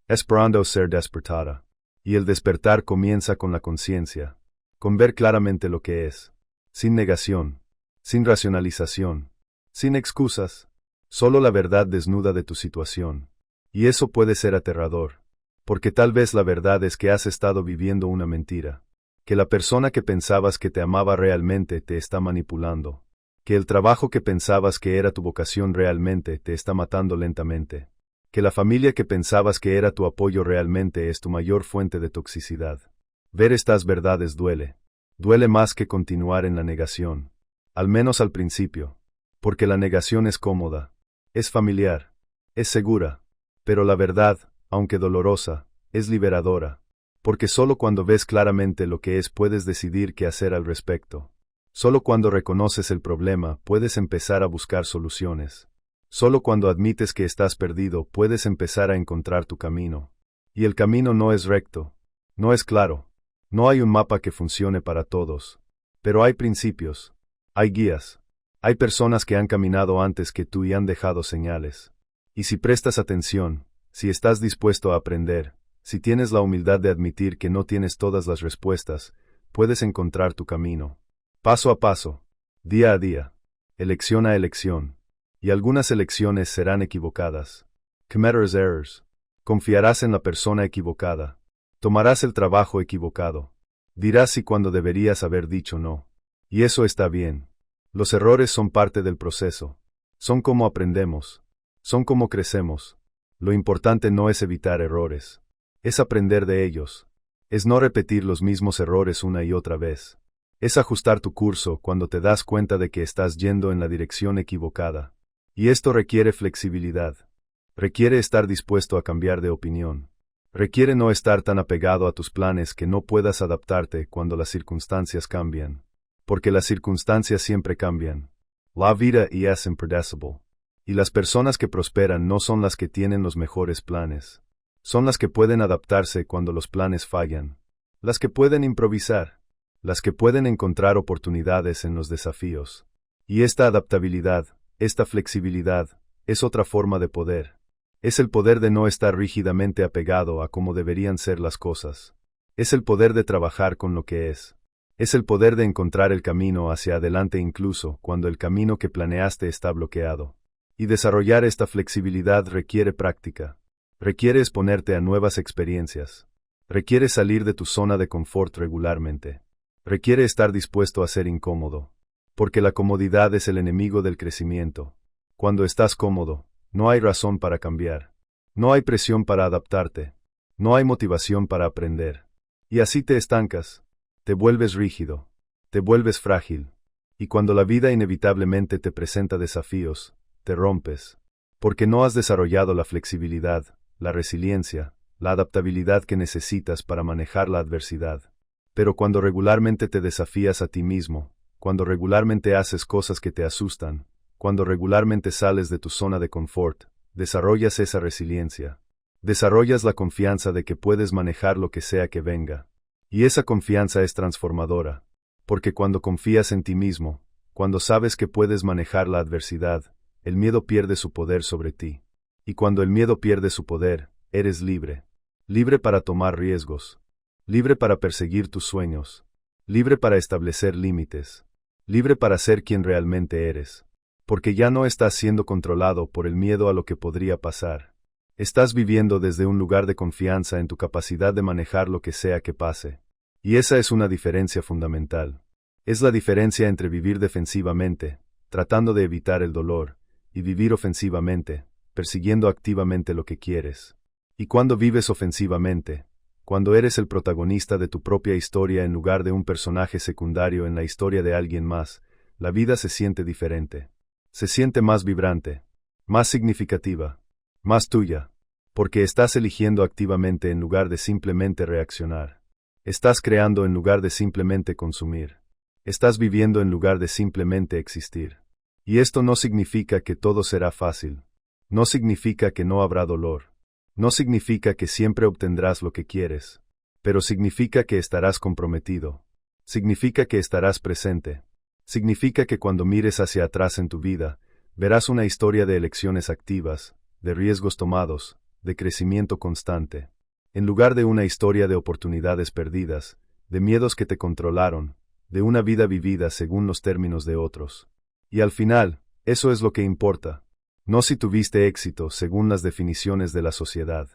Esperando ser despertada. Y el despertar comienza con la conciencia. Con ver claramente lo que es. Sin negación. Sin racionalización. Sin excusas. Solo la verdad desnuda de tu situación. Y eso puede ser aterrador. Porque tal vez la verdad es que has estado viviendo una mentira. Que la persona que pensabas que te amaba realmente te está manipulando. Que el trabajo que pensabas que era tu vocación realmente te está matando lentamente. Que la familia que pensabas que era tu apoyo realmente es tu mayor fuente de toxicidad. Ver estas verdades duele. Duele más que continuar en la negación. Al menos al principio. Porque la negación es cómoda. Es familiar. Es segura. Pero la verdad, aunque dolorosa, es liberadora. Porque solo cuando ves claramente lo que es puedes decidir qué hacer al respecto. Solo cuando reconoces el problema puedes empezar a buscar soluciones. Solo cuando admites que estás perdido puedes empezar a encontrar tu camino. Y el camino no es recto. No es claro. No hay un mapa que funcione para todos. Pero hay principios. Hay guías. Hay personas que han caminado antes que tú y han dejado señales. Y si prestas atención, si estás dispuesto a aprender, si tienes la humildad de admitir que no tienes todas las respuestas, puedes encontrar tu camino. Paso a paso, día a día, elección a elección. Y algunas elecciones serán equivocadas. Committer's errors. Confiarás en la persona equivocada. Tomarás el trabajo equivocado. Dirás sí cuando deberías haber dicho no. Y eso está bien. Los errores son parte del proceso. Son como aprendemos. Son como crecemos. Lo importante no es evitar errores. Es aprender de ellos. Es no repetir los mismos errores una y otra vez. Es ajustar tu curso cuando te das cuenta de que estás yendo en la dirección equivocada. Y esto requiere flexibilidad. Requiere estar dispuesto a cambiar de opinión. Requiere no estar tan apegado a tus planes que no puedas adaptarte cuando las circunstancias cambian. Porque las circunstancias siempre cambian. La vida es impredecible. Y las personas que prosperan no son las que tienen los mejores planes. Son las que pueden adaptarse cuando los planes fallan. Las que pueden improvisar. Las que pueden encontrar oportunidades en los desafíos. Y esta adaptabilidad, esta flexibilidad, es otra forma de poder. Es el poder de no estar rígidamente apegado a cómo deberían ser las cosas. Es el poder de trabajar con lo que es. Es el poder de encontrar el camino hacia adelante incluso cuando el camino que planeaste está bloqueado. Y desarrollar esta flexibilidad requiere práctica. Requiere exponerte a nuevas experiencias. Requiere salir de tu zona de confort regularmente. Requiere estar dispuesto a ser incómodo. Porque la comodidad es el enemigo del crecimiento. Cuando estás cómodo, no hay razón para cambiar. No hay presión para adaptarte. No hay motivación para aprender. Y así te estancas. Te vuelves rígido. Te vuelves frágil. Y cuando la vida inevitablemente te presenta desafíos, te rompes. Porque no has desarrollado la flexibilidad, la resiliencia, la adaptabilidad que necesitas para manejar la adversidad. Pero cuando regularmente te desafías a ti mismo, cuando regularmente haces cosas que te asustan, cuando regularmente sales de tu zona de confort, desarrollas esa resiliencia. Desarrollas la confianza de que puedes manejar lo que sea que venga. Y esa confianza es transformadora. Porque cuando confías en ti mismo, cuando sabes que puedes manejar la adversidad, el miedo pierde su poder sobre ti. Y cuando el miedo pierde su poder, eres libre. Libre para tomar riesgos. Libre para perseguir tus sueños. Libre para establecer límites. Libre para ser quien realmente eres. Porque ya no estás siendo controlado por el miedo a lo que podría pasar. Estás viviendo desde un lugar de confianza en tu capacidad de manejar lo que sea que pase. Y esa es una diferencia fundamental. Es la diferencia entre vivir defensivamente, tratando de evitar el dolor, y vivir ofensivamente, persiguiendo activamente lo que quieres. Y cuando vives ofensivamente, cuando eres el protagonista de tu propia historia en lugar de un personaje secundario en la historia de alguien más, la vida se siente diferente. Se siente más vibrante, más significativa, más tuya, porque estás eligiendo activamente en lugar de simplemente reaccionar. Estás creando en lugar de simplemente consumir. Estás viviendo en lugar de simplemente existir. Y esto no significa que todo será fácil. No significa que no habrá dolor. No significa que siempre obtendrás lo que quieres. Pero significa que estarás comprometido. Significa que estarás presente. Significa que cuando mires hacia atrás en tu vida, verás una historia de elecciones activas, de riesgos tomados, de crecimiento constante. En lugar de una historia de oportunidades perdidas, de miedos que te controlaron, de una vida vivida según los términos de otros. Y al final, eso es lo que importa. No si tuviste éxito según las definiciones de la sociedad.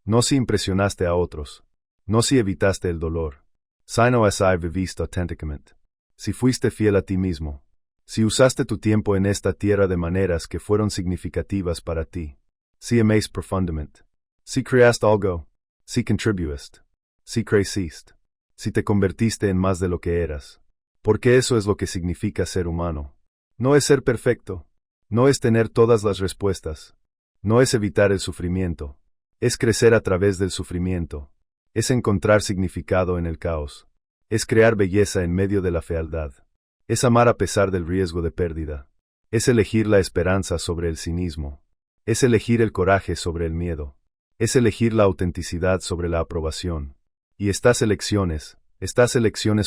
No si impresionaste a otros. No si evitaste el dolor. Sino si viviste auténticamente. Si fuiste fiel a ti mismo. Si usaste tu tiempo en esta tierra de maneras que fueron significativas para ti. Si amaste profundamente. Si creaste algo. Si contribuiste. Si creciste. Si te convertiste en más de lo que eras. Porque eso es lo que significa ser humano. No es ser perfecto. No es tener todas las respuestas. No es evitar el sufrimiento. Es crecer a través del sufrimiento. Es encontrar significado en el caos. Es crear belleza en medio de la fealdad. Es amar a pesar del riesgo de pérdida. Es elegir la esperanza sobre el cinismo. Es elegir el coraje sobre el miedo. Es elegir la autenticidad sobre la aprobación. Y estas elecciones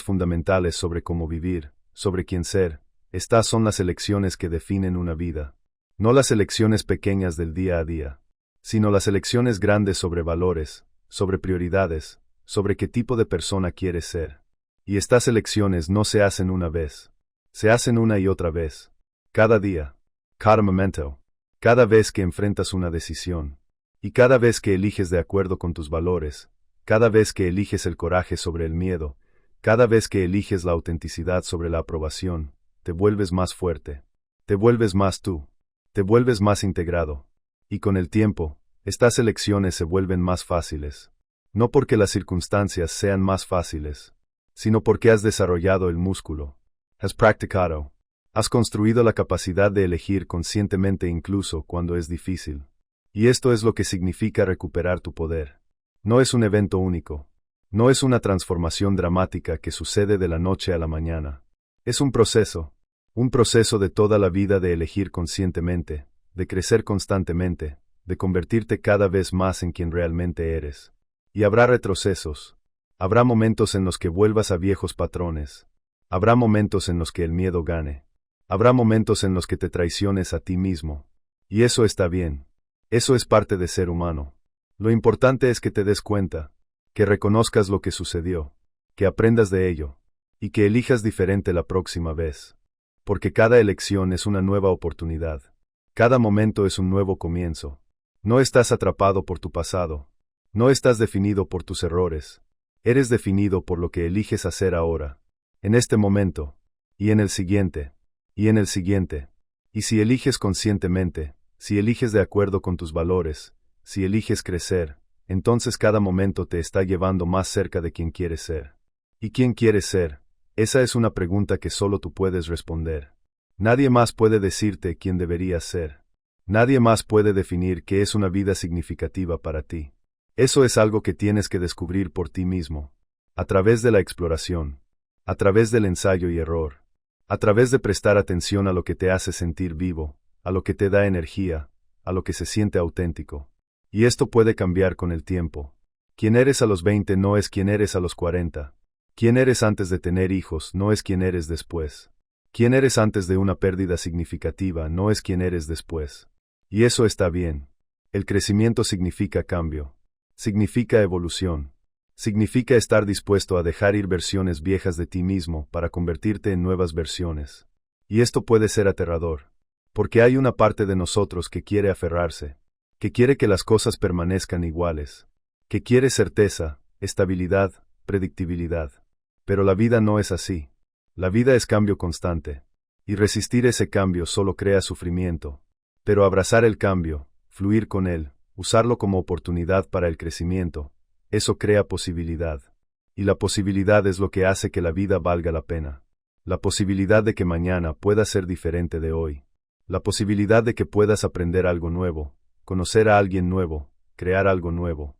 fundamentales sobre cómo vivir, sobre quién ser, estas son las elecciones que definen una vida. No las elecciones pequeñas del día a día, sino las elecciones grandes sobre valores, sobre prioridades, sobre qué tipo de persona quieres ser. Y estas elecciones no se hacen una vez. Se hacen una y otra vez. Cada día. Cada momento. Cada vez que enfrentas una decisión. Y cada vez que eliges de acuerdo con tus valores. Cada vez que eliges el coraje sobre el miedo. Cada vez que eliges la autenticidad sobre la aprobación. Te vuelves más fuerte. Te vuelves más tú. Te vuelves más integrado. Y con el tiempo, estas elecciones se vuelven más fáciles. No porque las circunstancias sean más fáciles, sino porque has desarrollado el músculo. Has practicado. Has construido la capacidad de elegir conscientemente incluso cuando es difícil. Y esto es lo que significa recuperar tu poder. No es un evento único. No es una transformación dramática que sucede de la noche a la mañana. Es un proceso de toda la vida de elegir conscientemente, de crecer constantemente, de convertirte cada vez más en quien realmente eres. Y habrá retrocesos. Habrá momentos en los que vuelvas a viejos patrones. Habrá momentos en los que el miedo gane. Habrá momentos en los que te traiciones a ti mismo. Y eso está bien. Eso es parte de ser humano. Lo importante es que te des cuenta, que reconozcas lo que sucedió, que aprendas de ello, y que elijas diferente la próxima vez. Porque cada elección es una nueva oportunidad. Cada momento es un nuevo comienzo. No estás atrapado por tu pasado. No estás definido por tus errores. Eres definido por lo que eliges hacer ahora, en este momento, y en el siguiente, y en el siguiente. Y si eliges conscientemente, si eliges de acuerdo con tus valores, si eliges crecer, entonces cada momento te está llevando más cerca de quien quieres ser. ¿Y quién quieres ser? Esa es una pregunta que solo tú puedes responder. Nadie más puede decirte quién deberías ser. Nadie más puede definir qué es una vida significativa para ti. Eso es algo que tienes que descubrir por ti mismo, a través de la exploración, a través del ensayo y error, a través de prestar atención a lo que te hace sentir vivo, a lo que te da energía, a lo que se siente auténtico. Y esto puede cambiar con el tiempo. Quien eres a los 20 no es quien eres a los 40. Quien eres antes de tener hijos no es quien eres después. Quien eres antes de una pérdida significativa no es quien eres después. Y eso está bien. El crecimiento significa cambio. Significa evolución. Significa estar dispuesto a dejar ir versiones viejas de ti mismo para convertirte en nuevas versiones. Y esto puede ser aterrador. Porque hay una parte de nosotros que quiere aferrarse, que quiere que las cosas permanezcan iguales, que quiere certeza, estabilidad, predictibilidad. Pero la vida no es así. La vida es cambio constante. Y resistir ese cambio solo crea sufrimiento. Pero abrazar el cambio, fluir con él, usarlo como oportunidad para el crecimiento, eso crea posibilidad. Y la posibilidad es lo que hace que la vida valga la pena. La posibilidad de que mañana pueda ser diferente de hoy. La posibilidad de que puedas aprender algo nuevo, conocer a alguien nuevo, crear algo nuevo.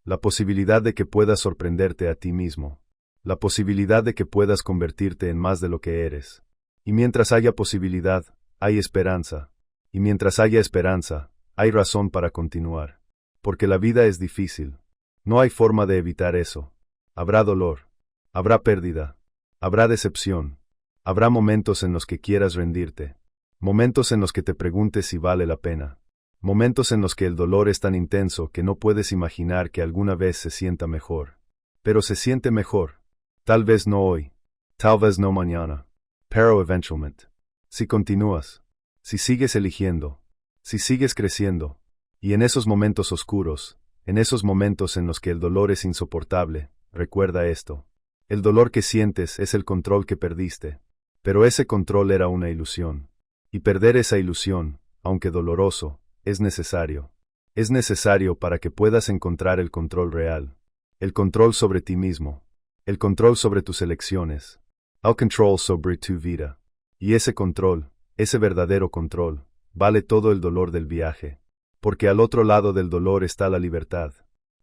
La posibilidad de que puedas sorprenderte a ti mismo. La posibilidad de que puedas convertirte en más de lo que eres. Y mientras haya posibilidad, hay esperanza. Y mientras haya esperanza, hay razón para continuar. Porque la vida es difícil. No hay forma de evitar eso. Habrá dolor. Habrá pérdida. Habrá decepción. Habrá momentos en los que quieras rendirte. Momentos en los que te preguntes si vale la pena. Momentos en los que el dolor es tan intenso que no puedes imaginar que alguna vez se sienta mejor. Pero se siente mejor. Tal vez no hoy. Tal vez no mañana. Pero eventualmente. Si continúas. Si sigues eligiendo. Si sigues creciendo. Y en esos momentos oscuros, en esos momentos en los que el dolor es insoportable, recuerda esto. El dolor que sientes es el control que perdiste. Pero ese control era una ilusión. Y perder esa ilusión, aunque doloroso, es necesario. Es necesario para que puedas encontrar el control real. El control sobre ti mismo. El control sobre tus elecciones. El control sobre tu vida. Y ese control, ese verdadero control, vale todo el dolor del viaje. Porque al otro lado del dolor está la libertad.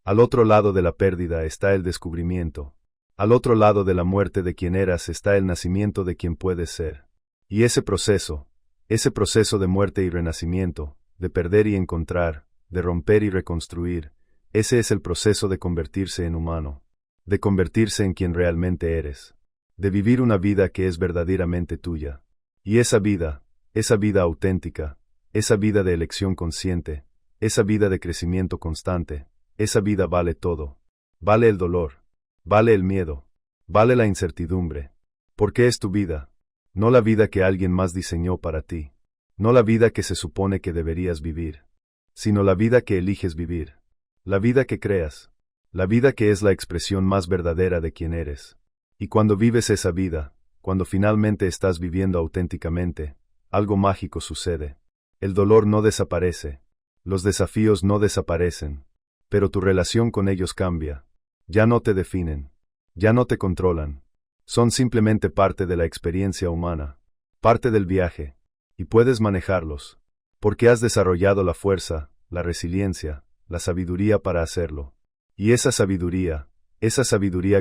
Al otro lado de la pérdida está el descubrimiento. Al otro lado de la muerte de quien eras está el nacimiento de quien puedes ser. Y ese proceso de muerte y renacimiento, de perder y encontrar, de romper y reconstruir, ese es el proceso de convertirse en humano, de convertirse en quien realmente eres, de vivir una vida que es verdaderamente tuya. Y esa vida auténtica, esa vida de elección consciente, esa vida de crecimiento constante, esa vida vale todo. Vale el dolor, vale el miedo, vale la incertidumbre, porque es tu vida, no la vida que alguien más diseñó para ti, no la vida que se supone que deberías vivir, sino la vida que eliges vivir, la vida que creas, la vida que es la expresión más verdadera de quien eres. Y cuando vives esa vida, cuando finalmente estás viviendo auténticamente, algo mágico sucede. El dolor no desaparece, los desafíos no desaparecen, pero tu relación con ellos cambia. Ya no te definen, ya no te controlan, son simplemente parte de la experiencia humana, parte del viaje, y puedes manejarlos, porque has desarrollado la fuerza, la resiliencia, la sabiduría para hacerlo. Y esa sabiduría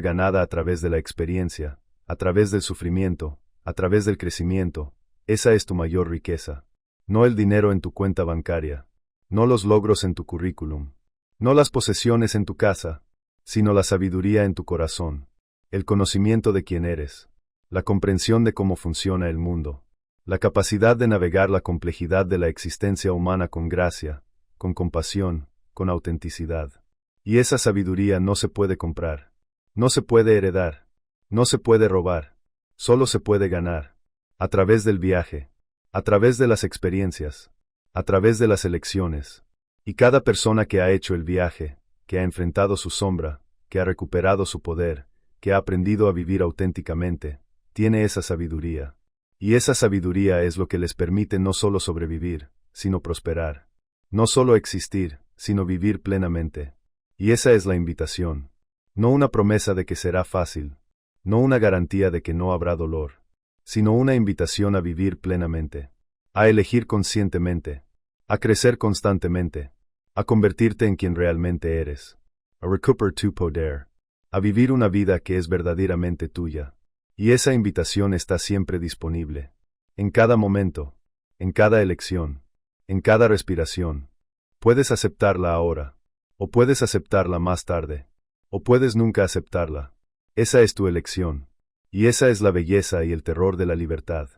ganada a través de la experiencia, a través del sufrimiento, a través del crecimiento, esa es tu mayor riqueza. No el dinero en tu cuenta bancaria, no los logros en tu currículum, no las posesiones en tu casa, sino la sabiduría en tu corazón, el conocimiento de quién eres, la comprensión de cómo funciona el mundo, la capacidad de navegar la complejidad de la existencia humana con gracia, con compasión, con autenticidad. Y esa sabiduría no se puede comprar, no se puede heredar, no se puede robar, solo se puede ganar, a través del viaje, a través de las experiencias, a través de las elecciones. Y cada persona que ha hecho el viaje, que ha enfrentado su sombra, que ha recuperado su poder, que ha aprendido a vivir auténticamente, tiene esa sabiduría. Y esa sabiduría es lo que les permite no solo sobrevivir, sino prosperar. No solo existir, sino vivir plenamente. Y esa es la invitación. No una promesa de que será fácil, no una garantía de que no habrá dolor, sino una invitación a vivir plenamente, a elegir conscientemente, a crecer constantemente, a convertirte en quien realmente eres, a recuperar tu poder, a vivir una vida que es verdaderamente tuya. Y esa invitación está siempre disponible, en cada momento, en cada elección, en cada respiración. Puedes aceptarla ahora, o puedes aceptarla más tarde, o puedes nunca aceptarla. Esa es tu elección. Y esa es la belleza y el terror de la libertad.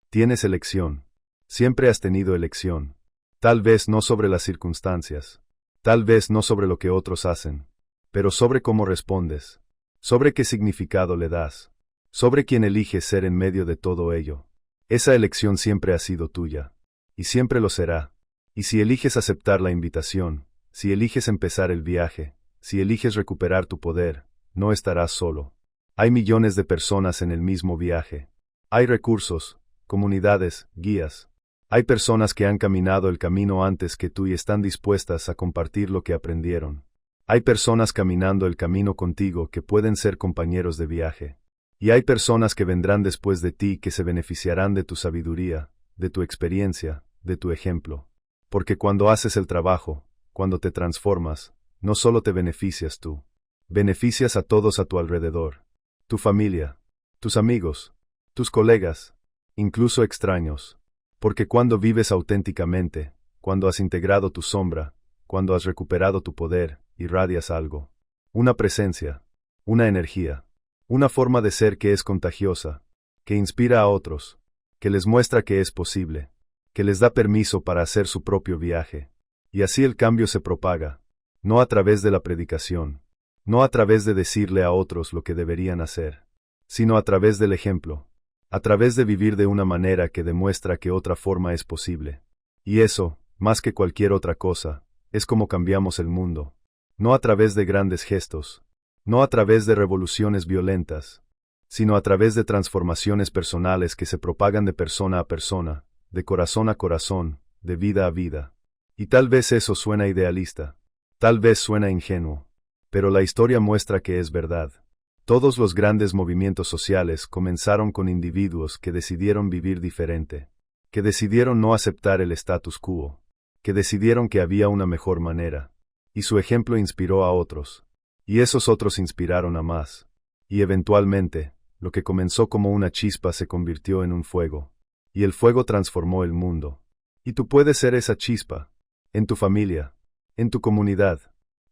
Tienes elección. Siempre has tenido elección. Tal vez no sobre las circunstancias, tal vez no sobre lo que otros hacen, pero sobre cómo respondes, sobre qué significado le das, sobre quién eliges ser en medio de todo ello. Esa elección siempre ha sido tuya, y siempre lo será. Y si eliges aceptar la invitación, si eliges empezar el viaje, si eliges recuperar tu poder, no estarás solo. Hay millones de personas en el mismo viaje. Hay recursos, comunidades, guías. Hay personas que han caminado el camino antes que tú y están dispuestas a compartir lo que aprendieron. Hay personas caminando el camino contigo que pueden ser compañeros de viaje. Y hay personas que vendrán después de ti que se beneficiarán de tu sabiduría, de tu experiencia, de tu ejemplo. Porque cuando haces el trabajo, cuando te transformas, no solo te beneficias tú, beneficias a todos a tu alrededor, tu familia, tus amigos, tus colegas, incluso extraños. Porque cuando vives auténticamente, cuando has integrado tu sombra, cuando has recuperado tu poder, irradias algo. Una presencia, una energía, una forma de ser que es contagiosa, que inspira a otros, que les muestra que es posible, que les da permiso para hacer su propio viaje. Y así el cambio se propaga, no a través de la predicación, no a través de decirle a otros lo que deberían hacer, sino a través del ejemplo, a través de vivir de una manera que demuestra que otra forma es posible. Y eso, más que cualquier otra cosa, es como cambiamos el mundo. No a través de grandes gestos, no a través de revoluciones violentas, sino a través de transformaciones personales que se propagan de persona a persona, de corazón a corazón, de vida a vida. Y tal vez eso suena idealista, tal vez suena ingenuo, pero la historia muestra que es verdad. Todos los grandes movimientos sociales comenzaron con individuos que decidieron vivir diferente, que decidieron no aceptar el status quo, que decidieron que había una mejor manera, Y su ejemplo inspiró a otros. Y esos otros inspiraron a más. Y eventualmente, lo que comenzó como una chispa se convirtió en un fuego. Y el fuego transformó el mundo. Y tú puedes ser esa chispa. En tu familia. En tu comunidad.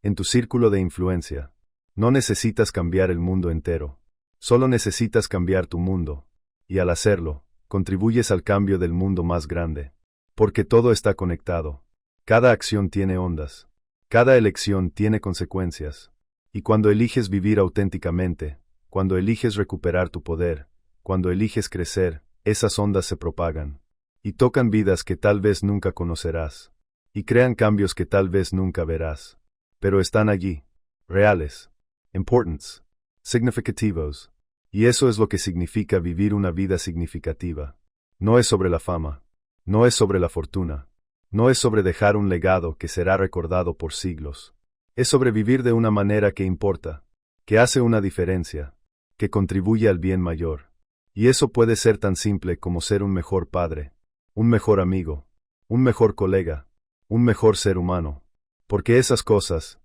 En tu círculo de influencia. No necesitas cambiar el mundo entero. Solo necesitas cambiar tu mundo. Y al hacerlo, contribuyes al cambio del mundo más grande. Porque todo está conectado. Cada acción tiene ondas. Cada elección tiene consecuencias. Y cuando eliges vivir auténticamente, cuando eliges recuperar tu poder, cuando eliges crecer, esas ondas se propagan. Y tocan vidas que tal vez nunca conocerás. Y crean cambios que tal vez nunca verás. Pero están allí. Reales. Importantes. Significativos. Y eso es lo que significa vivir una vida significativa. No es sobre la fama. No es sobre la fortuna. No es sobre dejar un legado que será recordado por siglos. Es sobre vivir de una manera que importa, que hace una diferencia, que contribuye al bien mayor. Y eso puede ser tan simple como ser un mejor padre, un mejor amigo, un mejor colega, un mejor ser humano. Porque esas cosas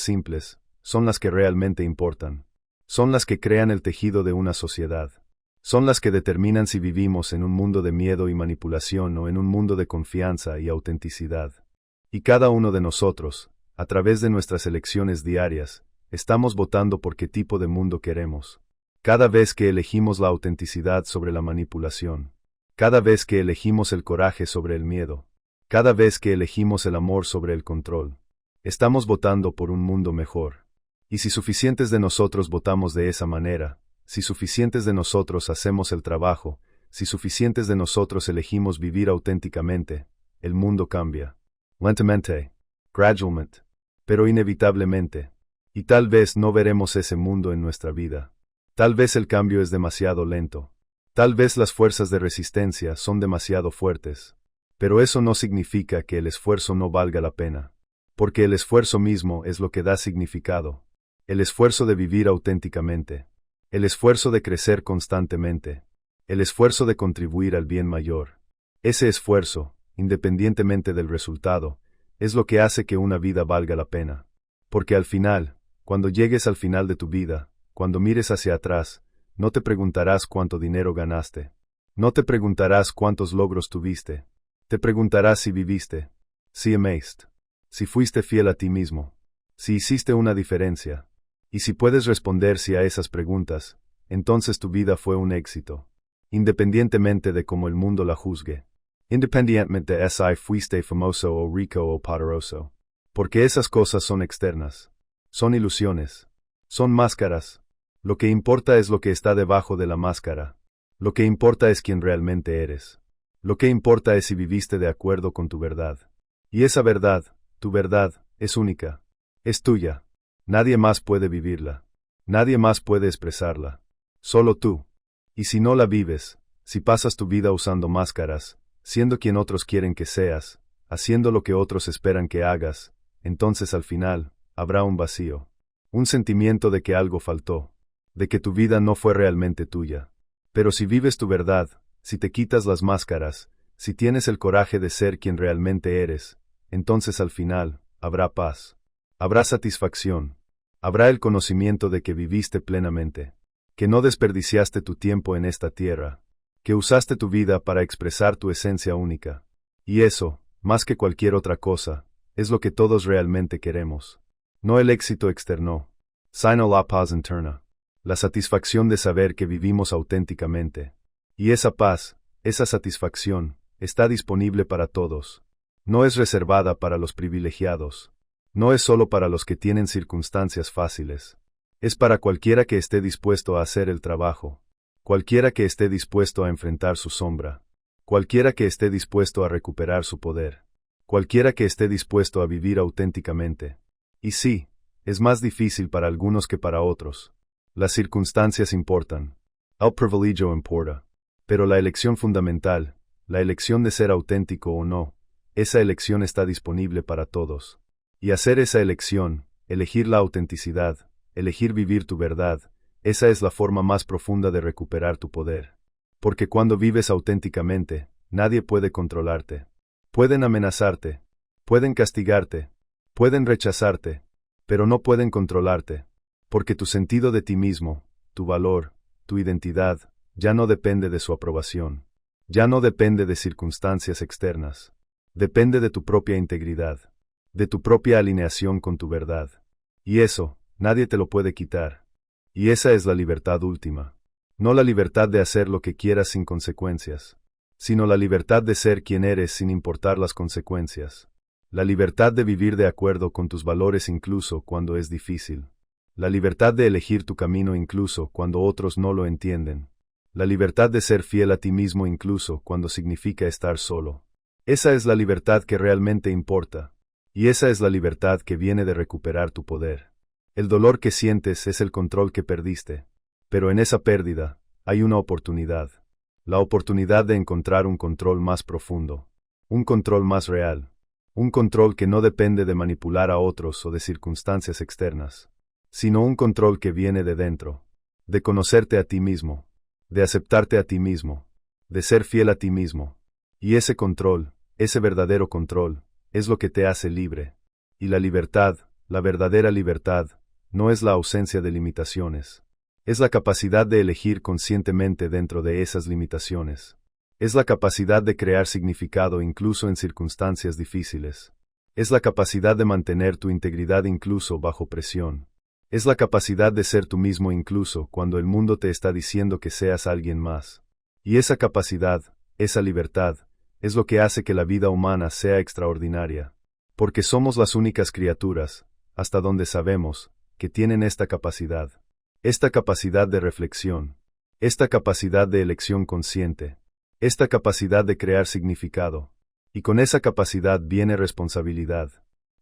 simples, son las que realmente importan. Son las que crean el tejido de una sociedad. Son las que determinan si vivimos en un mundo de miedo y manipulación o en un mundo de confianza y autenticidad. Y cada uno de nosotros, a través de nuestras elecciones diarias, estamos votando por qué tipo de mundo queremos. Cada vez que elegimos la autenticidad sobre la manipulación. Cada vez que elegimos el coraje sobre el miedo. Cada vez que elegimos el amor sobre el control. Estamos votando por un mundo mejor. Y si suficientes de nosotros votamos de esa manera, si suficientes de nosotros hacemos el trabajo, si suficientes de nosotros elegimos vivir auténticamente, el mundo cambia. Lentamente. Gradualmente. Pero inevitablemente. Y tal vez no veremos ese mundo en nuestra vida. Tal vez el cambio es demasiado lento. Tal vez las fuerzas de resistencia son demasiado fuertes. Pero eso no significa que el esfuerzo no valga la pena. Porque el esfuerzo mismo es lo que da significado. El esfuerzo de vivir auténticamente. El esfuerzo de crecer constantemente. El esfuerzo de contribuir al bien mayor. Ese esfuerzo, independientemente del resultado, es lo que hace que una vida valga la pena. Porque al final, cuando llegues al final de tu vida, cuando mires hacia atrás, no te preguntarás cuánto dinero ganaste. No te preguntarás cuántos logros tuviste. Te preguntarás si viviste. Si amaste. Si fuiste fiel a ti mismo. Si hiciste una diferencia. Y si puedes responder sí a esas preguntas, entonces tu vida fue un éxito. Independientemente de cómo el mundo la juzgue. Independientemente de si fuiste famoso o rico o poderoso. Porque esas cosas son externas. Son ilusiones. Son máscaras. Lo que importa es lo que está debajo de la máscara. Lo que importa es quién realmente eres. Lo que importa es si viviste de acuerdo con tu verdad. Y esa verdad, tu verdad, es única. Es tuya. Nadie más puede vivirla. Nadie más puede expresarla. Solo tú. Y si no la vives, si pasas tu vida usando máscaras, siendo quien otros quieren que seas, haciendo lo que otros esperan que hagas, entonces al final, habrá un vacío. Un sentimiento de que algo faltó. De que tu vida no fue realmente tuya. Pero si vives tu verdad, si te quitas las máscaras, si tienes el coraje de ser quien realmente eres, entonces al final, habrá paz. Habrá satisfacción. Habrá el conocimiento de que viviste plenamente. Que no desperdiciaste tu tiempo en esta tierra. Que usaste tu vida para expresar tu esencia única. Y eso, más que cualquier otra cosa, es lo que todos realmente queremos. No el éxito externo, sino la paz interna. La satisfacción de saber que vivimos auténticamente. Y esa paz, esa satisfacción, está disponible para todos. No es reservada para los privilegiados. No es solo para los que tienen circunstancias fáciles. Es para cualquiera que esté dispuesto a hacer el trabajo. Cualquiera que esté dispuesto a enfrentar su sombra. Cualquiera que esté dispuesto a recuperar su poder. Cualquiera que esté dispuesto a vivir auténticamente. Y sí, es más difícil para algunos que para otros. Las circunstancias importan. El privilegio importa. Pero la elección fundamental, la elección de ser auténtico o no, esa elección está disponible para todos. Y hacer esa elección, elegir la autenticidad, elegir vivir tu verdad, esa es la forma más profunda de recuperar tu poder. Porque cuando vives auténticamente, nadie puede controlarte. Pueden amenazarte. Pueden castigarte. Pueden rechazarte, pero no pueden controlarte, porque tu sentido de ti mismo, tu valor, tu identidad, ya no depende de su aprobación. Ya no depende de circunstancias externas. Depende de tu propia integridad, de tu propia alineación con tu verdad. Y eso, nadie te lo puede quitar. Y esa es la libertad última. No la libertad de hacer lo que quieras sin consecuencias, sino la libertad de ser quien eres sin importar las consecuencias. La libertad de vivir de acuerdo con tus valores incluso cuando es difícil. La libertad de elegir tu camino incluso cuando otros no lo entienden. La libertad de ser fiel a ti mismo incluso cuando significa estar solo. Esa es la libertad que realmente importa. Y esa es la libertad que viene de recuperar tu poder. El dolor que sientes es el control que perdiste. Pero en esa pérdida, hay una oportunidad. La oportunidad de encontrar un control más profundo. Un control más real. Un control que no depende de manipular a otros o de circunstancias externas, sino un control que viene de dentro. De conocerte a ti mismo. De aceptarte a ti mismo. De ser fiel a ti mismo. Y ese control, ese verdadero control, es lo que te hace libre. Y la libertad, la verdadera libertad, no es la ausencia de limitaciones. Es la capacidad de elegir conscientemente dentro de esas limitaciones. Es la capacidad de crear significado incluso en circunstancias difíciles. Es la capacidad de mantener tu integridad incluso bajo presión. Es la capacidad de ser tú mismo incluso cuando el mundo te está diciendo que seas alguien más. Y esa capacidad, esa libertad, es lo que hace que la vida humana sea extraordinaria. Porque somos las únicas criaturas, hasta donde sabemos, que tienen esta capacidad. Esta capacidad de reflexión. Esta capacidad de elección consciente. Esta capacidad de crear significado. Y con esa capacidad viene responsabilidad.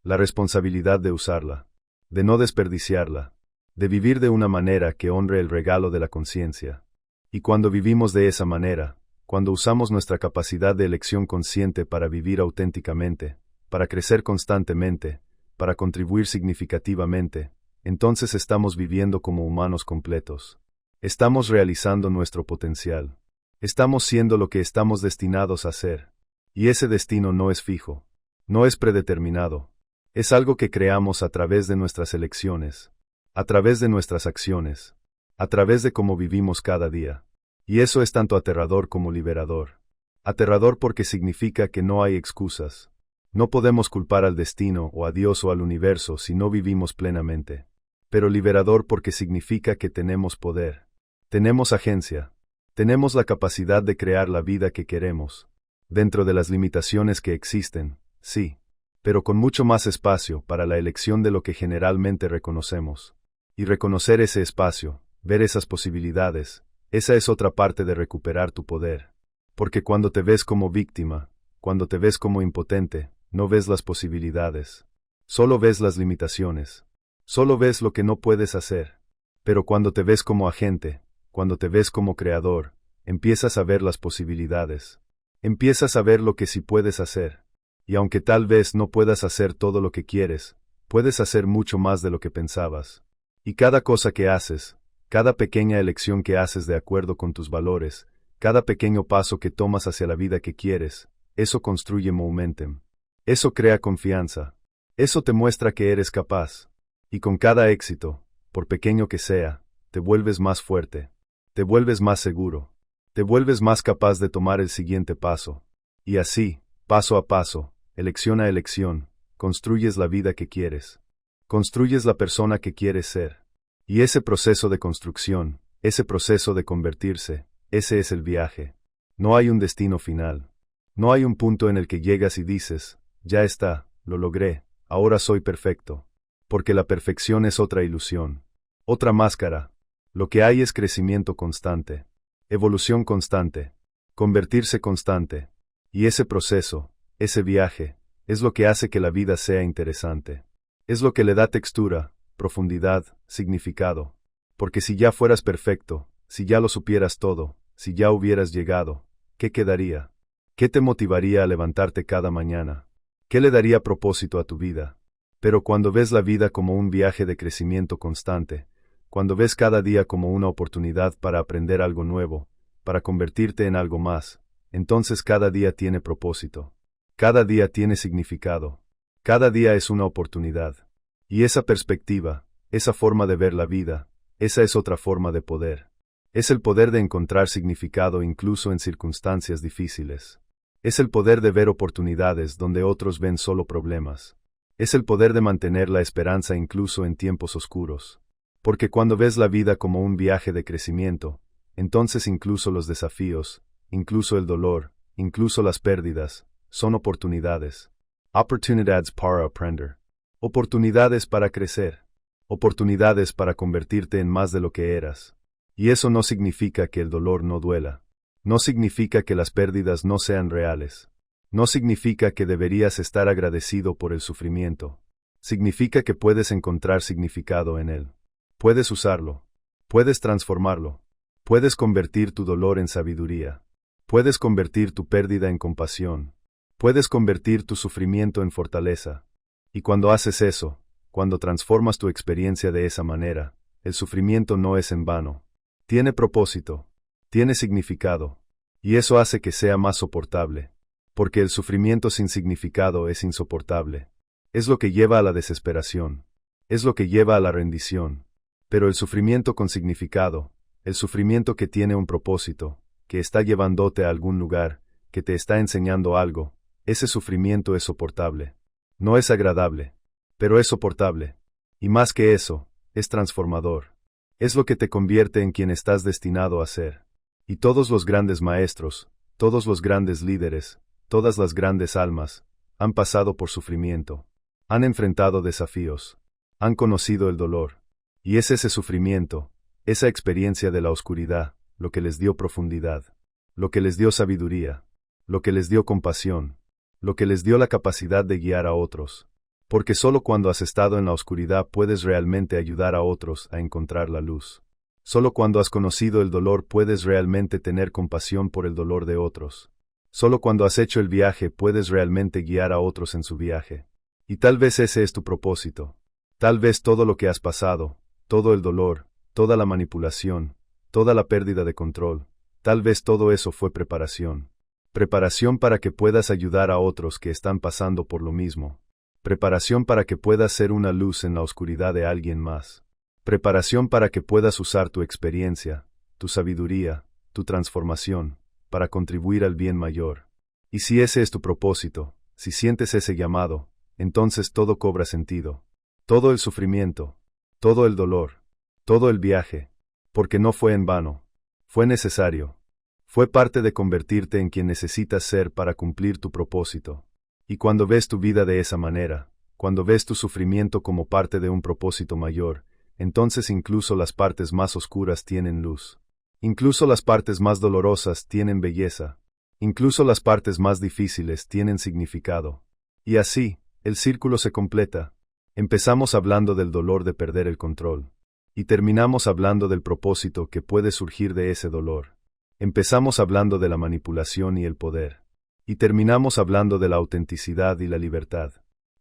La responsabilidad de usarla. De no desperdiciarla. De vivir de una manera que honre el regalo de la conciencia. Y cuando vivimos de esa manera, cuando usamos nuestra capacidad de elección consciente para vivir auténticamente, para crecer constantemente, para contribuir significativamente, entonces estamos viviendo como humanos completos. Estamos realizando nuestro potencial. Estamos siendo lo que estamos destinados a ser. Y ese destino no es fijo. No es predeterminado. Es algo que creamos a través de nuestras elecciones. A través de nuestras acciones. A través de cómo vivimos cada día. Y eso es tanto aterrador como liberador. Aterrador porque significa que no hay excusas. No podemos culpar al destino o a Dios o al universo si no vivimos plenamente. Pero liberador porque significa que tenemos poder. Tenemos agencia. Tenemos la capacidad de crear la vida que queremos. Dentro de las limitaciones que existen, sí. Pero con mucho más espacio para la elección de lo que generalmente reconocemos. Y reconocer ese espacio, ver esas posibilidades, esa es otra parte de recuperar tu poder. Porque cuando te ves como víctima, cuando te ves como impotente, no ves las posibilidades. Solo ves las limitaciones. Solo ves lo que no puedes hacer. Pero cuando te ves como agente, cuando te ves como creador, empiezas a ver las posibilidades. Empiezas a ver lo que sí puedes hacer. Y aunque tal vez no puedas hacer todo lo que quieres, puedes hacer mucho más de lo que pensabas. Y cada cosa que haces, cada pequeña elección que haces de acuerdo con tus valores, cada pequeño paso que tomas hacia la vida que quieres, eso construye momentum. Eso crea confianza. Eso te muestra que eres capaz. Y con cada éxito, por pequeño que sea, te vuelves más fuerte. Te vuelves más seguro. Te vuelves más capaz de tomar el siguiente paso. Y así, paso a paso, elección a elección, construyes la vida que quieres. Construyes la persona que quieres ser. Y ese proceso de construcción, ese proceso de convertirse, ese es el viaje. No hay un destino final. No hay un punto en el que llegas y dices, ya está, lo logré, ahora soy perfecto. Porque la perfección es otra ilusión. Otra máscara. Lo que hay es crecimiento constante. Evolución constante. Convertirse constante. Y ese proceso, ese viaje, es lo que hace que la vida sea interesante. Es lo que le da textura, profundidad, significado. Porque si ya fueras perfecto, si ya lo supieras todo, si ya hubieras llegado, ¿qué quedaría? ¿Qué te motivaría a levantarte cada mañana? ¿Qué le daría propósito a tu vida? Pero cuando ves la vida como un viaje de crecimiento constante, cuando ves cada día como una oportunidad para aprender algo nuevo, para convertirte en algo más, entonces cada día tiene propósito. Cada día tiene significado. Cada día es una oportunidad. Y esa perspectiva, esa forma de ver la vida, esa es otra forma de poder. Es el poder de encontrar significado incluso en circunstancias difíciles. Es el poder de ver oportunidades donde otros ven solo problemas. Es el poder de mantener la esperanza incluso en tiempos oscuros. Porque cuando ves la vida como un viaje de crecimiento, entonces incluso los desafíos, incluso el dolor, incluso las pérdidas, son oportunidades. Opportunidades para aprender. Oportunidades para crecer. Oportunidades para convertirte en más de lo que eras. Y eso no significa que el dolor no duela. No significa que las pérdidas no sean reales. No significa que deberías estar agradecido por el sufrimiento. Significa que puedes encontrar significado en él. Puedes usarlo. Puedes transformarlo. Puedes convertir tu dolor en sabiduría. Puedes convertir tu pérdida en compasión. Puedes convertir tu sufrimiento en fortaleza. Y cuando haces eso, cuando transformas tu experiencia de esa manera, el sufrimiento no es en vano. Tiene propósito. Tiene significado. Y eso hace que sea más soportable. Porque el sufrimiento sin significado es insoportable. Es lo que lleva a la desesperación. Es lo que lleva a la rendición. Pero el sufrimiento con significado, el sufrimiento que tiene un propósito, que está llevándote a algún lugar, que te está enseñando algo, ese sufrimiento es soportable. No es agradable, pero es soportable. Y más que eso, es transformador. Es lo que te convierte en quien estás destinado a ser. Y todos los grandes maestros, todos los grandes líderes, todas las grandes almas, han pasado por sufrimiento. Han enfrentado desafíos. Han conocido el dolor. Y es ese sufrimiento, esa experiencia de la oscuridad, lo que les dio profundidad, lo que les dio sabiduría, lo que les dio compasión, lo que les dio la capacidad de guiar a otros. Porque solo cuando has estado en la oscuridad puedes realmente ayudar a otros a encontrar la luz. Solo cuando has conocido el dolor puedes realmente tener compasión por el dolor de otros. Solo cuando has hecho el viaje puedes realmente guiar a otros en su viaje. Y tal vez ese es tu propósito. Tal vez todo lo que has pasado, todo el dolor, toda la manipulación, toda la pérdida de control, tal vez todo eso fue preparación. Preparación para que puedas ayudar a otros que están pasando por lo mismo. Preparación para que puedas ser una luz en la oscuridad de alguien más. Preparación para que puedas usar tu experiencia, tu sabiduría, tu transformación, para contribuir al bien mayor. Y si ese es tu propósito, si sientes ese llamado, entonces todo cobra sentido. Todo el sufrimiento, todo el dolor, todo el viaje, porque no fue en vano, fue necesario. Fue parte de convertirte en quien necesitas ser para cumplir tu propósito. Y cuando ves tu vida de esa manera, cuando ves tu sufrimiento como parte de un propósito mayor, entonces incluso las partes más oscuras tienen luz. Incluso las partes más dolorosas tienen belleza. Incluso las partes más difíciles tienen significado. Y así, el círculo se completa. Empezamos hablando del dolor de perder el control. Y terminamos hablando del propósito que puede surgir de ese dolor. Empezamos hablando de la manipulación y el poder. Y terminamos hablando de la autenticidad y la libertad.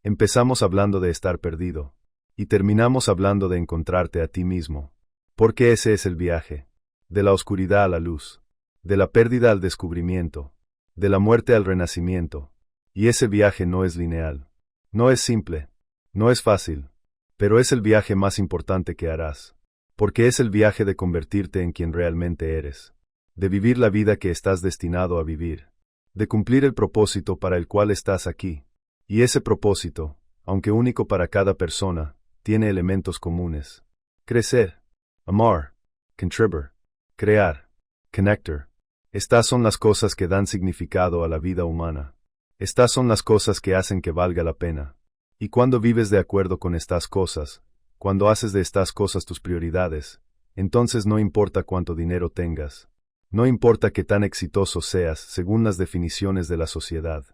Empezamos hablando de estar perdido. Y terminamos hablando de encontrarte a ti mismo. Porque ese es el viaje. De la oscuridad a la luz. De la pérdida al descubrimiento. De la muerte al renacimiento. Y ese viaje no es lineal. No es simple. No es fácil. Pero es el viaje más importante que harás. Porque es el viaje de convertirte en quien realmente eres. De vivir la vida que estás destinado a vivir. De cumplir el propósito para el cual estás aquí. Y ese propósito, aunque único para cada persona, tiene elementos comunes. Crecer. Amar. Contribuir. Crear. Connector. Estas son las cosas que dan significado a la vida humana. Estas son las cosas que hacen que valga la pena. Y cuando vives de acuerdo con estas cosas, cuando haces de estas cosas tus prioridades, entonces no importa cuánto dinero tengas. No importa qué tan exitoso seas según las definiciones de la sociedad.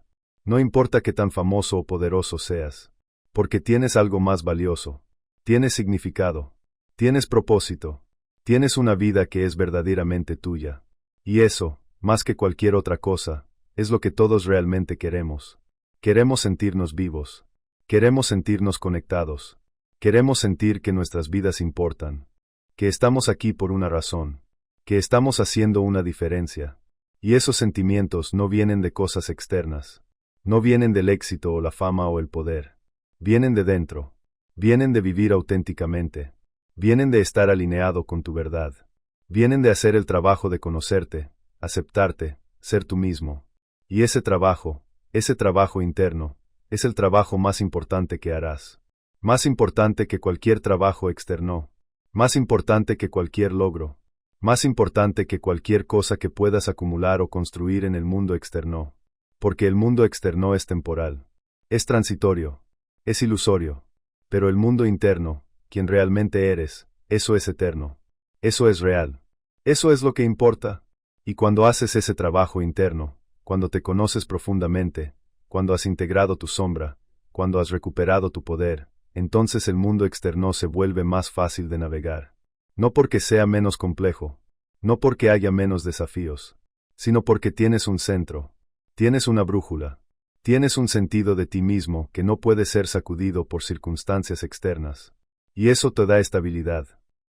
No importa qué tan famoso o poderoso seas. Porque tienes algo más valioso. Tienes significado. Tienes propósito. Tienes una vida que es verdaderamente tuya. Y eso, más que cualquier otra cosa, es lo que todos realmente queremos. Queremos sentirnos vivos. Queremos sentirnos conectados. Queremos sentir que nuestras vidas importan. Que estamos aquí por una razón. Que estamos haciendo una diferencia. Y esos sentimientos no vienen de cosas externas. No vienen del éxito o la fama o el poder. Vienen de dentro. Vienen de vivir auténticamente. Vienen de estar alineado con tu verdad. Vienen de hacer el trabajo de conocerte, aceptarte, ser tú mismo. Y ese trabajo interno, es el trabajo más importante que harás. Más importante que cualquier trabajo externo. Más importante que cualquier logro. Más importante que cualquier cosa que puedas acumular o construir en el mundo externo. Porque el mundo externo es temporal. Es transitorio. Es ilusorio. Pero el mundo interno, quien realmente eres, eso es eterno. Eso es real. Eso es lo que importa. Y cuando haces ese trabajo interno, cuando te conoces profundamente, cuando has integrado tu sombra, cuando has recuperado tu poder, entonces el mundo externo se vuelve más fácil de navegar. No porque sea menos complejo, no porque haya menos desafíos, sino porque tienes un centro, tienes una brújula, tienes un sentido de ti mismo que no puede ser sacudido por circunstancias externas. Y eso te da estabilidad,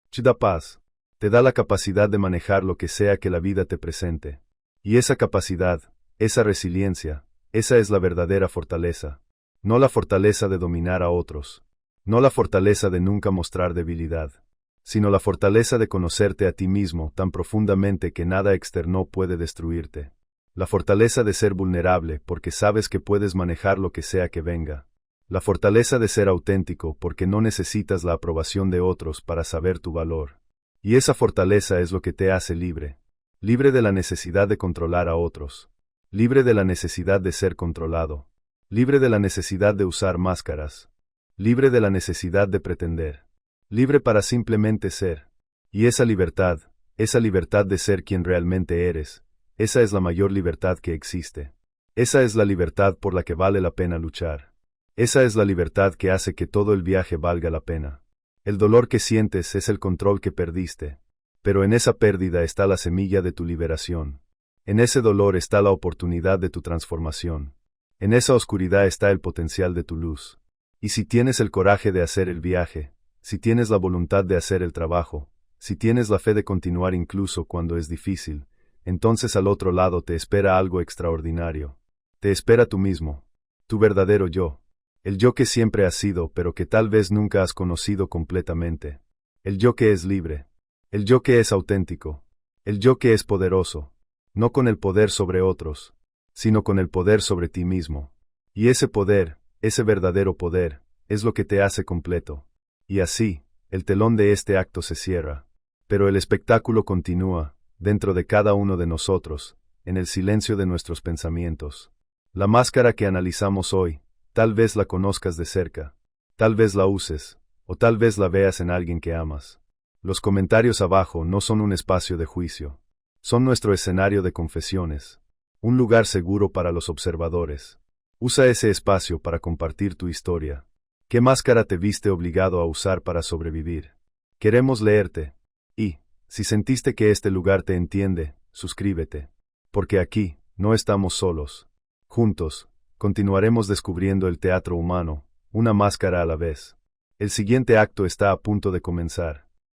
te da paz, te da la capacidad de manejar lo que sea que la vida te presente. Y esa capacidad, esa resiliencia, esa es la verdadera fortaleza. No la fortaleza de dominar a otros, no la fortaleza de nunca mostrar debilidad, sino la fortaleza de conocerte a ti mismo tan profundamente que nada externo puede destruirte. La fortaleza de ser vulnerable porque sabes que puedes manejar lo que sea que venga. La fortaleza de ser auténtico porque no necesitas la aprobación de otros para saber tu valor. Y esa fortaleza es lo que te hace libre. Libre de la necesidad de controlar a otros. Libre de la necesidad de ser controlado. Libre de la necesidad de usar máscaras. Libre de la necesidad de pretender. Libre para simplemente ser. Y esa libertad de ser quien realmente eres, esa es la mayor libertad que existe. Esa es la libertad por la que vale la pena luchar. Esa es la libertad que hace que todo el viaje valga la pena. El dolor que sientes es el control que perdiste. Pero en esa pérdida está la semilla de tu liberación. En ese dolor está la oportunidad de tu transformación. En esa oscuridad está el potencial de tu luz. Y si tienes el coraje de hacer el viaje, si tienes la voluntad de hacer el trabajo, si tienes la fe de continuar incluso cuando es difícil, entonces al otro lado te espera algo extraordinario. Te espera tú mismo, tu verdadero yo. El yo que siempre has sido pero que tal vez nunca has conocido completamente. El yo que es libre. El yo que es auténtico. El yo que es poderoso. No con el poder sobre otros, sino con el poder sobre ti mismo. Y ese poder, ese verdadero poder, es lo que te hace completo. Y así, el telón de este acto se cierra. Pero el espectáculo continúa, dentro de cada uno de nosotros, en el silencio de nuestros pensamientos. La máscara que analizamos hoy, tal vez la conozcas de cerca, tal vez la uses, o tal vez la veas en alguien que amas. Los comentarios abajo no son un espacio de juicio. Son nuestro escenario de confesiones. Un lugar seguro para los observadores. Usa ese espacio para compartir tu historia. ¿Qué máscara te viste obligado a usar para sobrevivir? Queremos leerte. Y, si sentiste que este lugar te entiende, suscríbete. Porque aquí, no estamos solos. Juntos, continuaremos descubriendo el teatro humano, una máscara a la vez. El siguiente acto está a punto de comenzar.